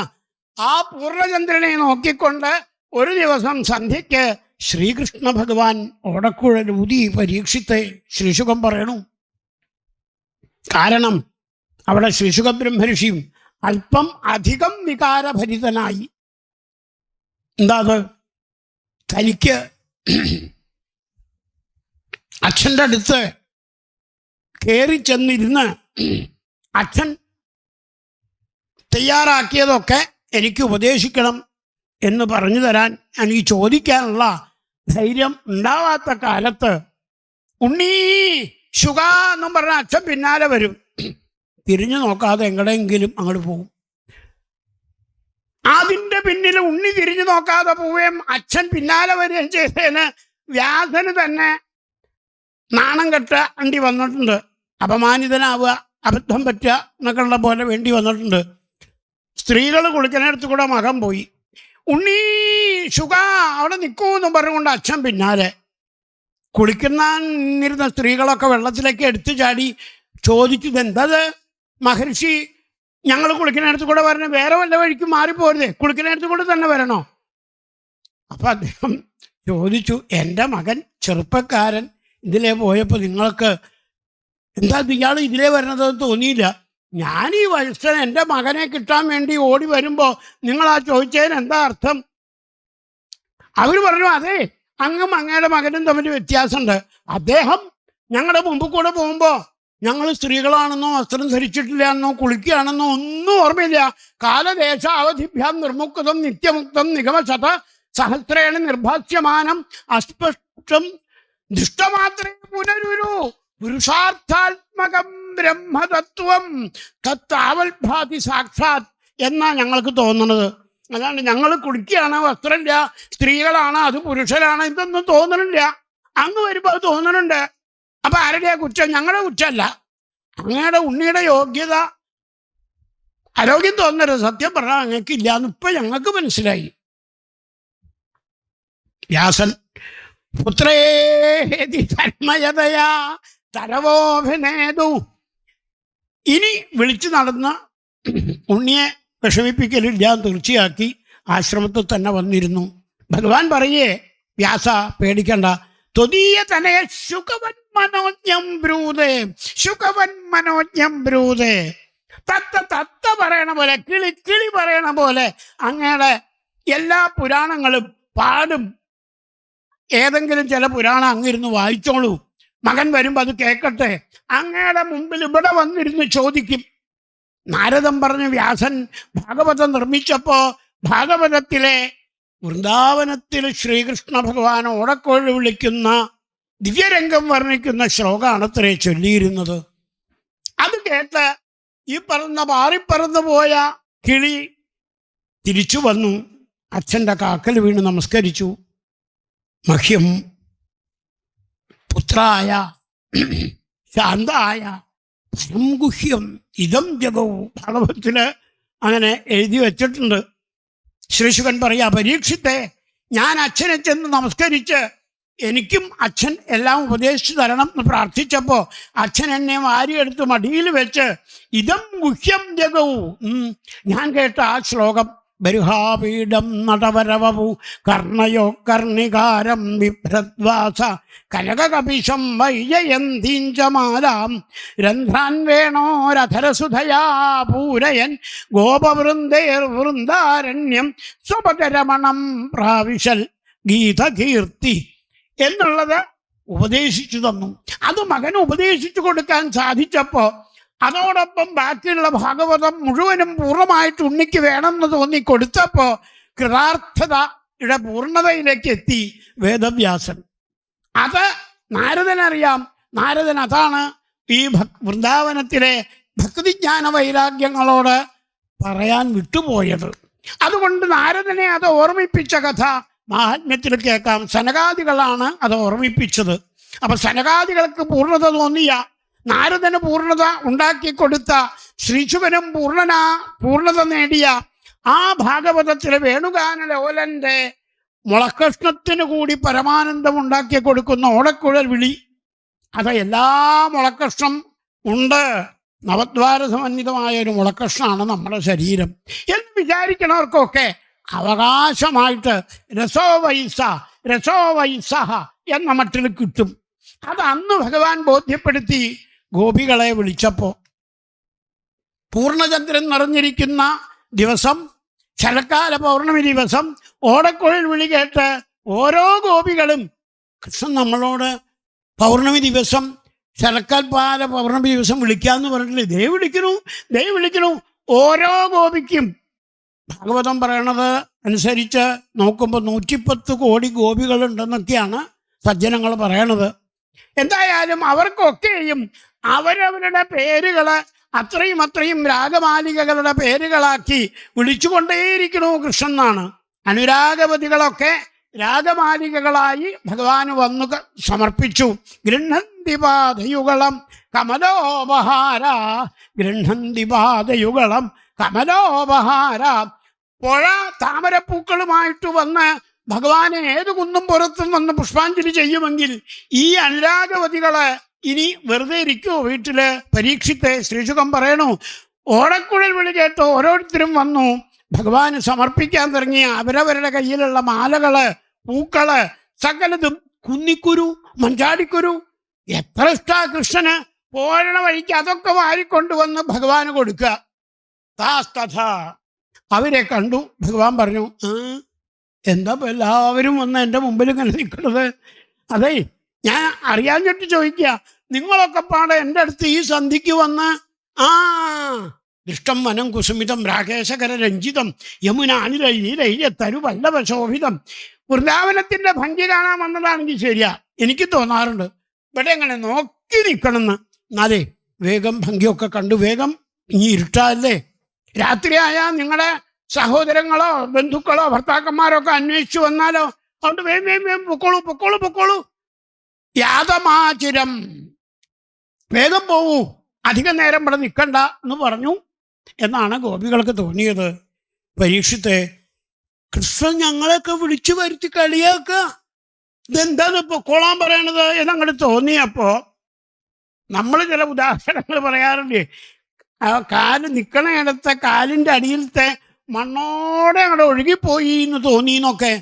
ആ പൂർണ്ണചന്ദ്രനെ നോക്കിക്കൊണ്ട് ഒരു ദിവസം സന്ധ്യയ്ക്ക് ശ്രീകൃഷ്ണ ഭഗവാൻ ഓടക്കുഴൽ ഊതി പരീക്ഷിത്തെ ശ്രീശുഖം പറയണു. കാരണം അവിടെ ശ്രീശുഖ ബ്രഹ്മഋഷിയും അല്പം അധികം വികാരഭരിതനായി. എന്താ അത്? തനിക്ക് അച്ഛൻ്റെ അടുത്ത് കയറി ചെന്നിരുന്ന് അച്ഛൻ തയ്യാറാക്കിയതൊക്കെ എനിക്ക് ഉപദേശിക്കണം എന്ന് പറഞ്ഞു തരാൻ എനിക്ക് ചോദിക്കാനുള്ള ധൈര്യം ഉണ്ടാവാത്ത കാലത്ത് ഉണ്ണീ ശുഗ എന്നും പറഞ്ഞ അച്ഛൻ പിന്നാലെ വരും. തിരിഞ്ഞു നോക്കാതെ എങ്ങടെയെങ്കിലും അങ്ങോട്ട് പോകും. അതിൻ്റെ പിന്നിൽ ഉണ്ണി തിരിഞ്ഞു നോക്കാതെ പോവുകയും അച്ഛൻ പിന്നാലെ വരികയും ചെയ്തതിന് വ്യാസന് തന്നെ നാണം കെട്ടേണ്ടി വന്നിട്ടുണ്ട്. അപമാനിതനാവുക, അബദ്ധം പറ്റുക എന്നൊക്കെ ഉള്ള പോലെ വേണ്ടി വന്നിട്ടുണ്ട്. സ്ത്രീകൾ കുളിക്കുന്നിടത്ത് കൂടെ മകൻ പോയി. ഉണ്ണീ ശുഗ അവിടെ നിൽക്കൂ എന്നും പറഞ്ഞുകൊണ്ട് അച്ഛൻ പിന്നാലെ. കുളിക്കുന്നിരുന്ന സ്ത്രീകളൊക്കെ വെള്ളത്തിലേക്ക് എടുത്തു ചാടി ചോദിച്ചത് എന്തത് മഹർഷി, ഞങ്ങൾ കുളിക്കുന്നിടത്ത് കൂടെ വരണേ, വേറെ വല്ല വഴിക്ക് മാറിപ്പോരുതേ, കുളിക്കുന്നിടത്ത് കൂടെ തന്നെ വരണോ? അപ്പം അദ്ദേഹം ചോദിച്ചു, എൻ്റെ മകൻ ചെറുപ്പക്കാരൻ ഇതിലേ പോയപ്പോൾ നിങ്ങൾക്ക് എന്താ ഇയാൾ ഇതിലേ വരണതെന്ന് തോന്നിയില്ല. ഞാൻ ഈ വയസ്സൻ എൻ്റെ മകനെ കിട്ടാൻ വേണ്ടി ഓടി വരുമ്പോൾ നിങ്ങൾ ആ ചോദിച്ചതിന് എന്താ അർത്ഥം? അവർ പറഞ്ഞു, അതെ, അങ്ങും അങ്ങയുടെ മകനും തമ്മിൽ വ്യത്യാസമുണ്ട്. അദ്ദേഹം ഞങ്ങളുടെ മുമ്പ് കൂടെ പോകുമ്പോൾ ഞങ്ങൾ സ്ത്രീകളാണെന്നോ വസ്ത്രം ധരിച്ചിട്ടില്ല എന്നോ കുളിക്കുകയാണെന്നോ ഒന്നും ഓർമ്മയില്ല. കാലദേശാവധിഭ്യാം നിർമുക്തം നിത്യമുക്തം നിഗമശത സഹസ്രേണ നിർഭാസ്യമാനം അസ്പഷ്ടം ദുഷ്ടമാത്രേ പുനരുരു പുരുഷാർത്ഥാത്മകം ബ്രഹ്മതത്വം തത്താവൽഭാതി സാക്ഷാത് എന്നാ ഞങ്ങൾക്ക് തോന്നുന്നത്. അതാണ് ഞങ്ങൾ കുളിക്കുകയാണ്, വസ്ത്രമില്ല, സ്ത്രീകളാണ്, അത് പുരുഷനാണ്, ഇതൊന്നും തോന്നണില്ല. അങ്ങ് വരുമ്പോൾ അത് തോന്നുന്നുണ്ട്. അപ്പൊ ആരുടെയാ കുറ്റം? ഞങ്ങളുടെ കുറ്റമല്ല, അങ്ങയുടെ ഉണ്ണിയുടെ യോഗ്യത. ആരോഗ്യം തോന്നരുത്, സത്യം പറഞ്ഞാൽ അങ്ങക്കില്ല എന്ന് ഇപ്പൊ ഞങ്ങൾക്ക് മനസ്സിലായി. വ്യാസൻ പുത്രേതി തന്മയതയാ തരവോഭിനേതു. ഇനി വിളിച്ചു നടന്ന് ഉണ്ണിയെ വിഷമിപ്പിക്കലില്ല തീർച്ചയാക്കി ആശ്രമത്തിൽ തന്നെ വന്നിരുന്നു. ഭഗവാൻ പറയേ, വ്യാസ പേടിക്കണ്ട, ത്വദീയ തനയ ശുകവൻ മനോജ്ഞം ബ്രൂതേ, ശുകവൻ മനോജ്ഞം ബ്രൂതേ. തത്ത തത്ത പറയണ പോലെ, കിളി കിളി പറയണ പോലെ അങ്ങയുടെ എല്ലാ പുരാണങ്ങളും പാടും. ഏതെങ്കിലും ചില പുരാണം അങ്ങിരുന്ന് വായിച്ചോളൂ, മകൻ വരുമ്പോൾ അത് കേൾക്കട്ടെ. അങ്ങയുടെ മുമ്പിൽ ഇവിടെ വന്നിരുന്ന് ചോദിക്കും. നാരദൻ പറഞ്ഞ് വ്യാസൻ ഭാഗവതം നിർമ്മിച്ചപ്പോ ഭാഗവതത്തിലെ വൃന്ദാവനത്തിൽ ശ്രീകൃഷ്ണ ഭഗവാൻ ഓടക്കോഴി വിളിക്കുന്ന ദിവ്യരംഗം വർണ്ണിക്കുന്ന ശ്ലോകമാണത്രേ ചൊല്ലിയിരുന്നത്. അത് കേട്ട് ഈ പാറിപ്പറന്നു പോയ കിളി തിരിച്ചു വന്നു, അച്ഛൻ്റെ കാക്കൽ വീണ് നമസ്കരിച്ചു. മഹ്യം പുത്രായ ശാന്തായ പരംഗുഹ്യം ഇതം ജഗവും ഭാഗവതത്തില് അങ്ങനെ എഴുതി വച്ചിട്ടുണ്ട്. ശ്രീശുകൻ പറയാ, പരീക്ഷിത്തെ, ഞാൻ അച്ഛനെ ചെന്ന് നമസ്കരിച്ച് എനിക്കും അച്ഛൻ എല്ലാം ഉപദേശിച്ചു തരണം എന്ന് പ്രാർത്ഥിച്ചപ്പോൾ അച്ഛൻ എന്നെ വാരിയെടുത്ത് മടിയിൽ വെച്ച് ഇതം ഗുഹ്യം ജഗവും, ഞാൻ കേട്ട ആ ശ്ലോകം, ബരുഹാപീഠം നടവരവു കർണയോ കർണികാരം ബിഭ്രദ്വാസ കനകകപിശം വൈജയന്തീഞ്ചമാലാം രന്ധ്രാൻ വേണോരധരസുധയാ പൂരയൻ ഗോപവൃന്ദേർ വൃന്ദാരണ്യം സ്വപചരമണം പ്രാവിശൽ ഗീതകീർത്തി എന്നുള്ളത് ഉപദേശിച്ചു തന്നു. അത് മകന് ഉപദേശിച്ചു കൊടുക്കാൻ സാധിച്ചപ്പോൾ അതോടൊപ്പം ബാക്കിയുള്ള ഭാഗവതം മുഴുവനും പൂർണ്ണമായിട്ട് ഉണ്ണിക്ക് വേണമെന്ന് തോന്നി കൊടുത്തപ്പോൾ കൃതാർത്ഥതയുടെ പൂർണ്ണതയിലേക്ക് എത്തി വേദവ്യാസൻ. അത് നാരദനറിയാം. നാരദൻ അതാണ് ഈ വൃന്ദാവനത്തിലെ ഭക്തിജ്ഞാന വൈരാഗ്യങ്ങളോട് പറയാൻ വിട്ടുപോയത്. അതുകൊണ്ട് നാരദനെ അത് ഓർമ്മിപ്പിച്ച കഥ മാഹാത്മ്യത്തിൽ കേൾക്കാം. സനകാദികളാണ് അത് ഓർമ്മിപ്പിച്ചത്. അപ്പൊ സനകാദികൾക്ക് പൂർണ്ണത തോന്നിയ, നാരദന് പൂർണ്ണത ഉണ്ടാക്കി കൊടുത്ത, ശ്രീശുകനും പൂർണ്ണത നേടിയ ആ ഭാഗവതത്തിലെ വേണുഗാന ലോലന്റെ മുളക്കഷ്ണത്തിന് കൂടി പരമാനന്ദം ഉണ്ടാക്കി കൊടുക്കുന്ന ഓടക്കുഴൽ വിളി, അത് എല്ലാ മുളക്കഷ്ണം ഉണ്ട്. നവദ്വാര സമന്വിതമായ ഒരു മുളക്കഷ്ണമാണ് നമ്മുടെ ശരീരം എന്ന് വിചാരിക്കുന്നവർക്കൊക്കെ അവകാശമായിട്ട് രസോ വൈസഹ എന്ന മട്ടിൽ കിട്ടും. അത് അന്ന് ഭഗവാൻ ബോധ്യപ്പെടുത്തി ഗോപികളെ വിളിച്ചപ്പോൾ. പൂർണ്ണചന്ദ്രൻ നിറഞ്ഞിരിക്കുന്ന ദിവസം, ശരത്കാല പൗർണമി ദിവസം, ഓടക്കുഴൽ വിളി കേട്ട് ഓരോ ഗോപികളും, കൃഷ്ണൻ നമ്മളോട് പൗർണമി ദിവസം, ശരത്കാല പൗർണമി ദിവസം വിളിക്കാന്ന് പറഞ്ഞിട്ടില്ലേ, ദേ വിളിക്കണു. ഓരോ ഗോപിക്കും ഭാഗവതം പറയണത് അനുസരിച്ച് നോക്കുമ്പോൾ 110 കോടി ഗോപികളുണ്ടെന്നൊക്കെയാണ് സജ്ജനങ്ങൾ പറയണത്. എന്തായാലും അവർക്കൊക്കെയും അവരവരുടെ പേരുകൾ അത്രയും രാഗമാലികകളുടെ പേരുകളാക്കി വിളിച്ചുകൊണ്ടേയിരിക്കണു കൃഷ്ണൻ എന്നാണ്. അനുരാഗവതികളൊക്കെ രാഗമാലികകളായി ഭഗവാന് വന്നു സമർപ്പിച്ചു. ഗൃഹന്തി പാദയുഗളം കമലോപഹാര, ഗൃഹന്തി പാദയുഗളം കമലോപഹാര. പുഴ താമരപ്പൂക്കളുമായിട്ട് വന്ന് ഭഗവാനെ ഏത് കുന്നും പുറത്തും വന്ന് പുഷ്പാഞ്ജലി ചെയ്യുമെങ്കിൽ ഈ അനുരാഗവതികള് ഇനി വെറുതെ ഇരിക്കുമോ വീട്ടില്? പരീക്ഷിത്തെ ശ്രീശുകം പറയണു, ഓടക്കുഴൽ വിളി കേട്ട് ഓരോരുത്തരും വന്നു ഭഗവാന് സമർപ്പിക്കാൻ തുടങ്ങി. അവരവരുടെ കയ്യിലുള്ള മാലകള്, പൂക്കള്, സകലതും, കുന്നിക്കുരു, മഞ്ചാടിക്കുരു, എത്ര ഇഷ്ടാ കൃഷ്ണന്. പോരണ വഴിക്ക് അതൊക്കെ വാരിക്കൊണ്ടുവന്ന് ഭഗവാന് കൊടുക്കുക. താസ്തഥ അവരെ കണ്ടു. ഭഗവാൻ പറഞ്ഞു, എന്താ എല്ലാവരും വന്ന് എൻ്റെ മുമ്പിൽ ഇങ്ങനെ നിൽക്കുന്നത്? അതെ, ഞാൻ അറിയാഞ്ഞിട്ട് ചോദിക്കുക, നിങ്ങളൊക്കെ പാടെ എൻ്റെ അടുത്ത് ഈ സന്ധിക്ക് വന്ന് ദൃഷ്ടം വനം കുസുമിതം രാകേശകര രഞ്ജിതം യമുനാനിലൈ തരു വല്ലഭ ശോഭിതം, വൃന്ദാവനത്തിൻ്റെ ഭംഗി കാണാൻ വന്നതാണെങ്കിൽ ശരിയാ, എനിക്ക് തോന്നാറുണ്ട് ഇവിടെ എങ്ങനെ നോക്കി നിൽക്കണമെന്ന്. എന്നാലേ വേഗം ഭംഗിയൊക്കെ കണ്ടു വേഗം, ഇനി ഇരുട്ടല്ലേ, രാത്രിയായാൽ നിങ്ങളുടെ സഹോദരങ്ങളോ ബന്ധുക്കളോ ഭർത്താക്കന്മാരോ ഒക്കെ അന്വേഷിച്ചു വന്നാലോ, അതുകൊണ്ട് വേഗം പൊക്കോളൂ. യാതമാചിരം, വേഗം പോവൂ, അധികം നേരം ഇവിടെ നിൽക്കണ്ട എന്ന് പറഞ്ഞു എന്നാണ് ഗോപികൾക്ക് തോന്നിയത്. പരീക്ഷിത്തെ, കൃഷ്ണൻ ഞങ്ങളെയൊക്കെ വിളിച്ചു വരുത്തി കളിയാക്കുക, ഇതെന്താണ് പൊക്കോളാൻ പറയണത് എന്നങ്ങോട്ട് തോന്നിയപ്പോൾ നമ്മൾ ചില ഉദാഹരണങ്ങൾ പറയാറുണ്ട്. കാല് നിൽക്കണയിടത്തെ കാലിൻ്റെ അടിയിലത്തെ മണ്ണോടെ അങ്ങോട്ട് ഒഴുകിപ്പോയി എന്ന് തോന്നിയെന്നൊക്കെ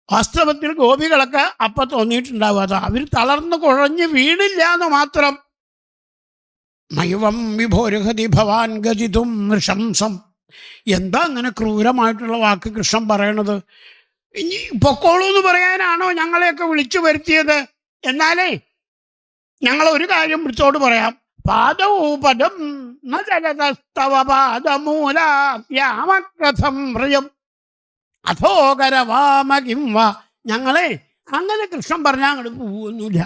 വാസ്തവത്തിൽ ഗോപികളൊക്കെ അപ്പം തോന്നിയിട്ടുണ്ടാവും. അത് അവർ തളർന്ന് കുഴഞ്ഞ് വീണില്ല എന്ന് മാത്രം. മയുവം വിഭോരുഹതി ഭവാൻ ഗതിതും നൃശംസം, എന്താ അങ്ങനെ ക്രൂരമായിട്ടുള്ള വാക്ക് കൃഷ്ണൻ പറയണത്? ഇനി പൊക്കോളൂ എന്ന് പറയാനാണോ ഞങ്ങളെയൊക്കെ വിളിച്ചു വരുത്തിയത്? എന്നാലേ ഞങ്ങൾ ഒരു കാര്യം വിളിച്ചോട് പറയാം. പാദൗപദം ന ചലതസ്തവ പാദമൂലാം ഹൃയം അധോകരവാമകിം വ. ഞങ്ങളെ അങ്ങനെ കൃഷ്ണൻ പറഞ്ഞാൽ അങ്ങോട്ട് പോകുന്നില്ല.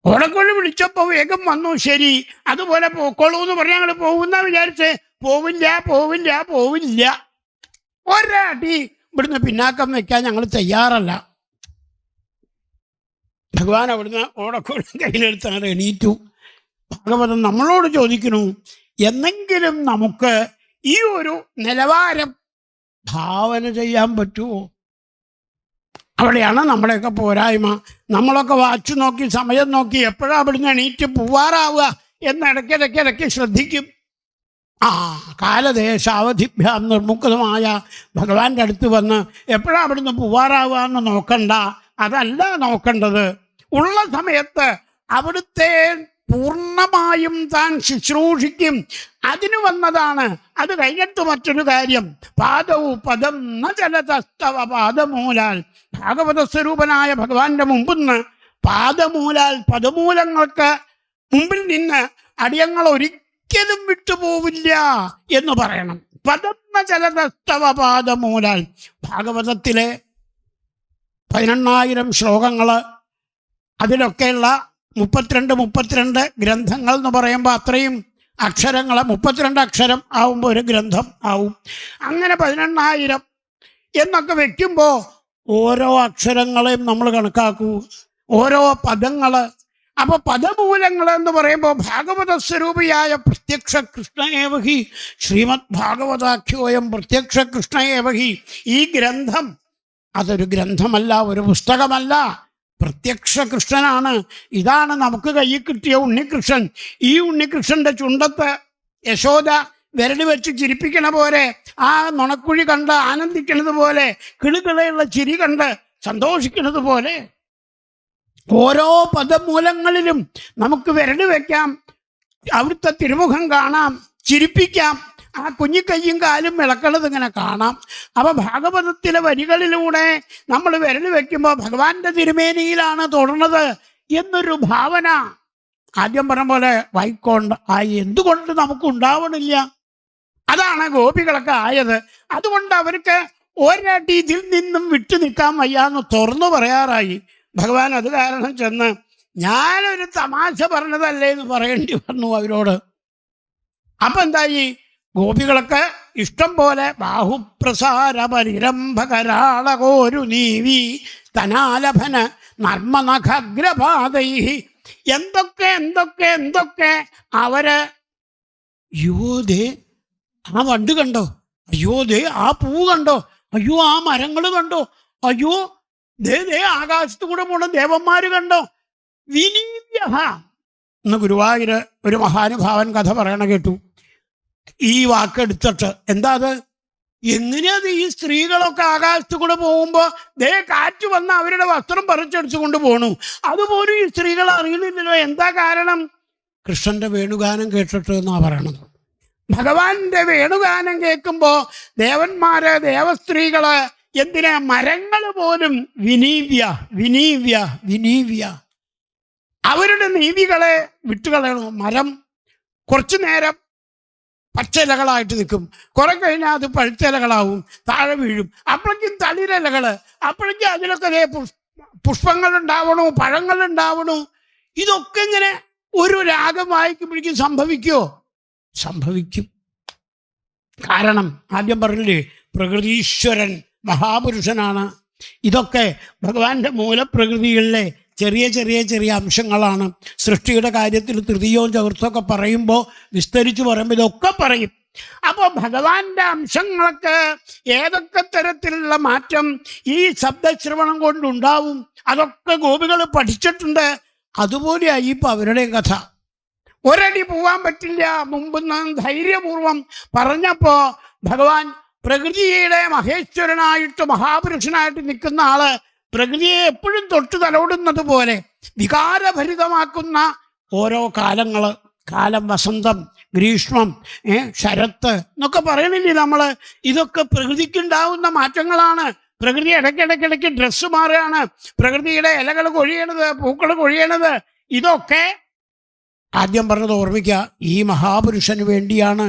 ഓടക്കൊള്ളി വിളിച്ചപ്പോ വേഗം വന്നു, ശരി, അതുപോലെ പോക്കോളൂ എന്ന് പറഞ്ഞാൽ അങ്ങോട്ട് പോകുന്ന വിചാരിച്ചേ. പോവില്ല പോവില്ല പോവില്ല. ഒരടി ഇവിടുന്ന് പിന്നാക്കം വെക്കാൻ ഞങ്ങൾ തയ്യാറല്ല. ഭഗവാൻ അവിടുന്ന് ഓടക്കൊള്ളി കയ്യിലെടുത്ത് അങ്ങനെ എണീറ്റു. ഭാഗവതം നമ്മളോട് ചോദിക്കുന്നു, എന്നെങ്കിലും നമുക്ക് ഈ ഒരു നിലവാരം ഭാവന ചെയ്യാൻ പറ്റുമോ? അവിടെയാണ് നമ്മുടെയൊക്കെ പോരായ്മ. നമ്മളൊക്കെ വാച്ച് നോക്കി സമയം നോക്കി എപ്പോഴാണ് അവിടുന്ന് എണീറ്റ് പോവാറാവുക എന്ന് ഇടയ്ക്കിടയ്ക്കിടയ്ക്ക് ശ്രദ്ധിക്കും. കാലദേശാവധിഭ്യാം നിർമുക്തമായ ഭഗവാന്റെ അടുത്ത് വന്ന് എപ്പോഴാണ് അവിടുന്ന് പോവാറാവുക എന്ന് നോക്കണ്ട. അതല്ല നോക്കേണ്ടത്. ഉള്ള സമയത്ത് അവിടുത്തെ പൂർണ്ണമായും താൻ ശുശ്രൂഷിക്കും. അതിന് വന്നതാണ്. അത് കഴിഞ്ഞിട്ട് മറ്റൊരു കാര്യം. പാദവും പദം ന ചലതസ്തവ പാദമൂലാൽ. ഭാഗവത സ്വരൂപനായ ഭഗവാന്റെ മുമ്പിൽ നിന്ന് പാദമൂലാൽ, പദമൂലങ്ങൾക്ക് മുമ്പിൽ നിന്ന് അടിയങ്ങൾ ഒരിക്കലും വിട്ടുപോവില്ല എന്ന് പറയണം. പദം ന ചലതസ്തവ പാദമൂലാൽ. ഭാഗവതത്തിലെ 18,000 ശ്ലോകങ്ങൾ, അതിലൊക്കെയുള്ള 32 ഗ്രന്ഥങ്ങൾ എന്ന് പറയുമ്പോൾ അത്രയും അക്ഷരങ്ങൾ, 32 അക്ഷരം ആവുമ്പോൾ ഒരു ഗ്രന്ഥം ആവും. അങ്ങനെ 18,000 എന്നൊക്കെ വെക്കുമ്പോൾ ഓരോ അക്ഷരങ്ങളെയും നമ്മൾ കണക്കാക്കൂ, ഓരോ പദങ്ങൾ. അപ്പൊ പദമൂലങ്ങൾ എന്ന് പറയുമ്പോൾ ഭാഗവത സ്വരൂപിയായ പ്രത്യക്ഷ കൃഷ്ണയേവഹി ശ്രീമദ് ഭാഗവതാഖ്യോയം പ്രത്യക്ഷ കൃഷ്ണയേവഹി. ഈ ഗ്രന്ഥം അതൊരു ഗ്രന്ഥമല്ല, ഒരു പുസ്തകമല്ല, പ്രത്യക്ഷ കൃഷ്ണനാണ്. ഇതാണ് നമുക്ക് കയ്യിൽ കിട്ടിയ ഉണ്ണികൃഷ്ണൻ. ഈ ഉണ്ണികൃഷ്ണന്റെ ചുണ്ടത്ത് യശോദ വിരൽ വെച്ച് ചിരിപ്പിക്കണ പോലെ, ആ നുണക്കുഴി കണ്ട് ആനന്ദിക്കുന്നത് പോലെ, കിളുകിളയുള്ള ചിരി കണ്ട് സന്തോഷിക്കുന്നത് പോലെ ഓരോ പദമൂലങ്ങളിലും നമുക്ക് വിരൽ വെക്കാം, അവിടുത്തെ തിരുമുഖം കാണാം, ചിരിപ്പിക്കാം. ആ കുഞ്ഞിക്കയ്യും കാലും വിളക്കണത് ഇങ്ങനെ കാണാം. അപ്പൊ ഭാഗവതത്തിലെ വരികളിലൂടെ നമ്മൾ വിരൽ വെക്കുമ്പോൾ ഭഗവാന്റെ തിരുമേനിയിലാണ് തൊടുന്നത് എന്നൊരു ഭാവന ആദ്യം പറഞ്ഞ പോലെ വൈക്കോണ്ട് ആയി എന്തുകൊണ്ട് നമുക്ക് ഉണ്ടാവണില്ല? അതാണ് ഗോപികളൊക്കെ ആയത്. അതുകൊണ്ട് അവർക്ക് ഒരടി ഇതിൽ നിന്നും വിട്ടു നിൽക്കാൻ വയ്യാന്ന് തുറന്നു പറയാറായി. ഭഗവാൻ അത് കാരണം ചെന്ന് ഞാനൊരു തമാശ പറഞ്ഞതല്ലേ എന്ന് പറയേണ്ടി വന്നു അവരോട്. അപ്പൊ എന്തായി? ഗോപികളൊക്കെ ഇഷ്ടം പോലെ ബാഹുപ്രസാര പരിരംഭകരാളകോരു നീവി തനാലഭന നർമ്മനഖഗ്രപാതൈ. എന്തൊക്കെ എന്തൊക്കെ എന്തൊക്കെ അവര്. അയ്യോ ദേ ആ വണ്ട് കണ്ടോ, അയ്യോ ദേ ആ പൂ കണ്ടോ, അയ്യോ ആ മരങ്ങൾ കണ്ടോ, അയ്യോ ദേ ദേ ആകാശത്തു കൂടെ പോണ ദേവന്മാര് കണ്ടോ. വിനീവ്യ എന്ന് ഗുരുവായൂര് ഒരു മഹാനുഭാവൻ കഥ പറയണ കേട്ടു. ഈ വാക്കെടുത്തിട്ട് എന്താ അത്, എങ്ങനെയത് ഈ സ്ത്രീകളൊക്കെ ആകാശത്തു കൂടെ പോകുമ്പോ ദേ കാറ്റ് വന്ന് അവരുടെ വസ്ത്രം പറിച്ചടിച്ചു കൊണ്ട് പോണു, അതുപോലും ഈ സ്ത്രീകൾ അറിയണില്ലല്ലോ. എന്താ കാരണം? കൃഷ്ണന്റെ വേണുഗാനം കേട്ടിട്ട് എന്നാ പറയണത്. ഭഗവാന്റെ വേണുഗാനം കേൾക്കുമ്പോ ദേവന്മാര് ദേവസ്ത്രീകള് എന്തിനാ മരങ്ങൾ പോലും വിനീവ്യ വിനീവ്യ വിനീവ്യ. അവരുടെ നീവികളെ വിട്ടുകളയണം. മരം കുറച്ചു നേരം പച്ചിലകളായിട്ട് നിൽക്കും, കുറെ കഴിഞ്ഞാൽ അത് പഴുത്തിലകളാവും, താഴെ വീഴും. അപ്പോഴേക്കും തളിരിലകള്, അപ്പോഴേക്കും അതിലൊക്കെ പുഷ്പങ്ങൾ ഉണ്ടാവണു, പഴങ്ങൾ ഉണ്ടാവണു. ഇതൊക്കെ ഇങ്ങനെ ഒരു രാഗം വായിക്കുമ്പോഴേക്കും സംഭവിക്കുമോ? സംഭവിക്കും. കാരണം ആദ്യം പറഞ്ഞില്ലേ, പ്രകൃതീശ്വരൻ മഹാപുരുഷനാണ്. ഇതൊക്കെ ഭഗവാന്റെ മൂലപ്രകൃതികളിലെ ചെറിയ ചെറിയ ചെറിയ അംശങ്ങളാണ്. സൃഷ്ടിയുടെ കാര്യത്തിൽ തൃതീയവും ചതുർത്ഥമൊക്കെ പറയുമ്പോൾ വിസ്തരിച്ച് പറയുമ്പോൾ ഇതൊക്കെ പറയും. അപ്പോൾ ഭഗവാന്റെ അംശങ്ങൾക്ക് ഏതൊക്കെ തരത്തിലുള്ള മാറ്റം ഈ ശബ്ദശ്രവണം കൊണ്ടുണ്ടാവും അതൊക്കെ ഗോപികൾ പഠിച്ചിട്ടുണ്ട്. അതുപോലെയായി ഇപ്പം അവരുടെ കഥ. ഒരടി പോവാൻ പറ്റില്ല മുമ്പ് ധൈര്യപൂർവം പറഞ്ഞപ്പോ ഭഗവാൻ പ്രകൃതിയുടെ മഹേശ്വരനായിട്ട് മഹാപുരുഷനായിട്ട് നിൽക്കുന്ന ആള് പ്രകൃതിയെ എപ്പോഴും തൊട്ട് തലോടുന്നത് പോലെ വികാരഭരിതമാക്കുന്ന ഓരോ കാലങ്ങള് കാലം വസന്തം, ഗ്രീഷ്മം, ശരത്ത് എന്നൊക്കെ പറയണില്ലേ നമ്മൾ? ഇതൊക്കെ പ്രകൃതിക്കുണ്ടാവുന്ന മാറ്റങ്ങളാണ്. പ്രകൃതി ഇടയ്ക്കിടയ്ക്കിടയ്ക്ക് ഡ്രസ്സ് മാറുകയാണ്. പ്രകൃതിയുടെ ഇലകൾ കൊഴിയണത്, പൂക്കൾ കൊഴിയണത്, ഇതൊക്കെ ആദ്യം പറഞ്ഞത് ഓർമ്മിക്കുക, ഈ മഹാപുരുഷന് വേണ്ടിയാണ്,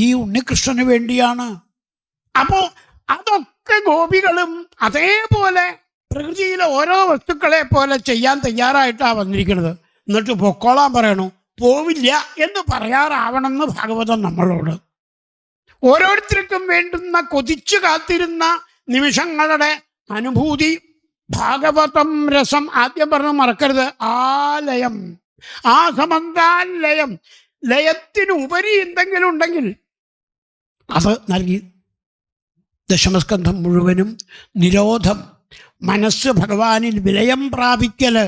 ഈ ഉണ്ണികൃഷ്ണന് വേണ്ടിയാണ്. അപ്പോ അതൊക്കെ ഗോപികളും അതേപോലെ പ്രകൃതിയിലെ ഓരോ വസ്തുക്കളെ പോലെ ചെയ്യാൻ തയ്യാറായിട്ടാണ് വന്നിരിക്കുന്നത്. എന്നിട്ട് പൊക്കോളാൻ പറയണു. പോവില്ല എന്ന് പറയാറാവണമെന്ന് ഭാഗവതം നമ്മളോട്. ഓരോരുത്തർക്കും വേണ്ടുന്ന കൊതിച്ചു കാത്തിരുന്ന നിമിഷങ്ങളുടെ അനുഭൂതി ഭാഗവതം രസം. ആദ്യം പറഞ്ഞു മറക്കരുത്, ആലയം, ആ സമന്താലയം, ലയത്തിനുപരി എന്തെങ്കിലും ഉണ്ടെങ്കിൽ അത് നൽകി. ദശമസ്കന്ധം മുഴുവനും നിരോധം, മനസ്സ് ഭഗവാനിൽ വിലയം പ്രാപിക്കല്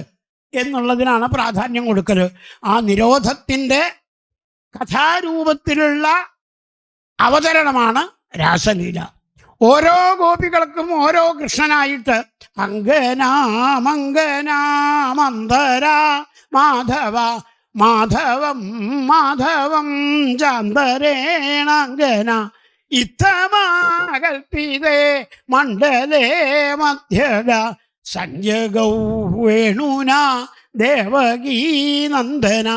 എന്നുള്ളതിനാണ് പ്രാധാന്യം കൊടുക്കല്. ആ നിരോധത്തിൻ്റെ കഥാരൂപത്തിലുള്ള അവതരണമാണ് രാസലീല. ഓരോ ഗോപികൾക്കും ഓരോ കൃഷ്ണനായിട്ട് അങ്കന മങ്കന മന്ദര മാധവ മാധവം മാധവം ചാന്തരേണങ്കന ഇത്തമാകൽപ്പിതേ മണ്ഡലേ മധ്യഗ സഞ്ജഗൗ വേണുന ദേവകീ നന്ദന.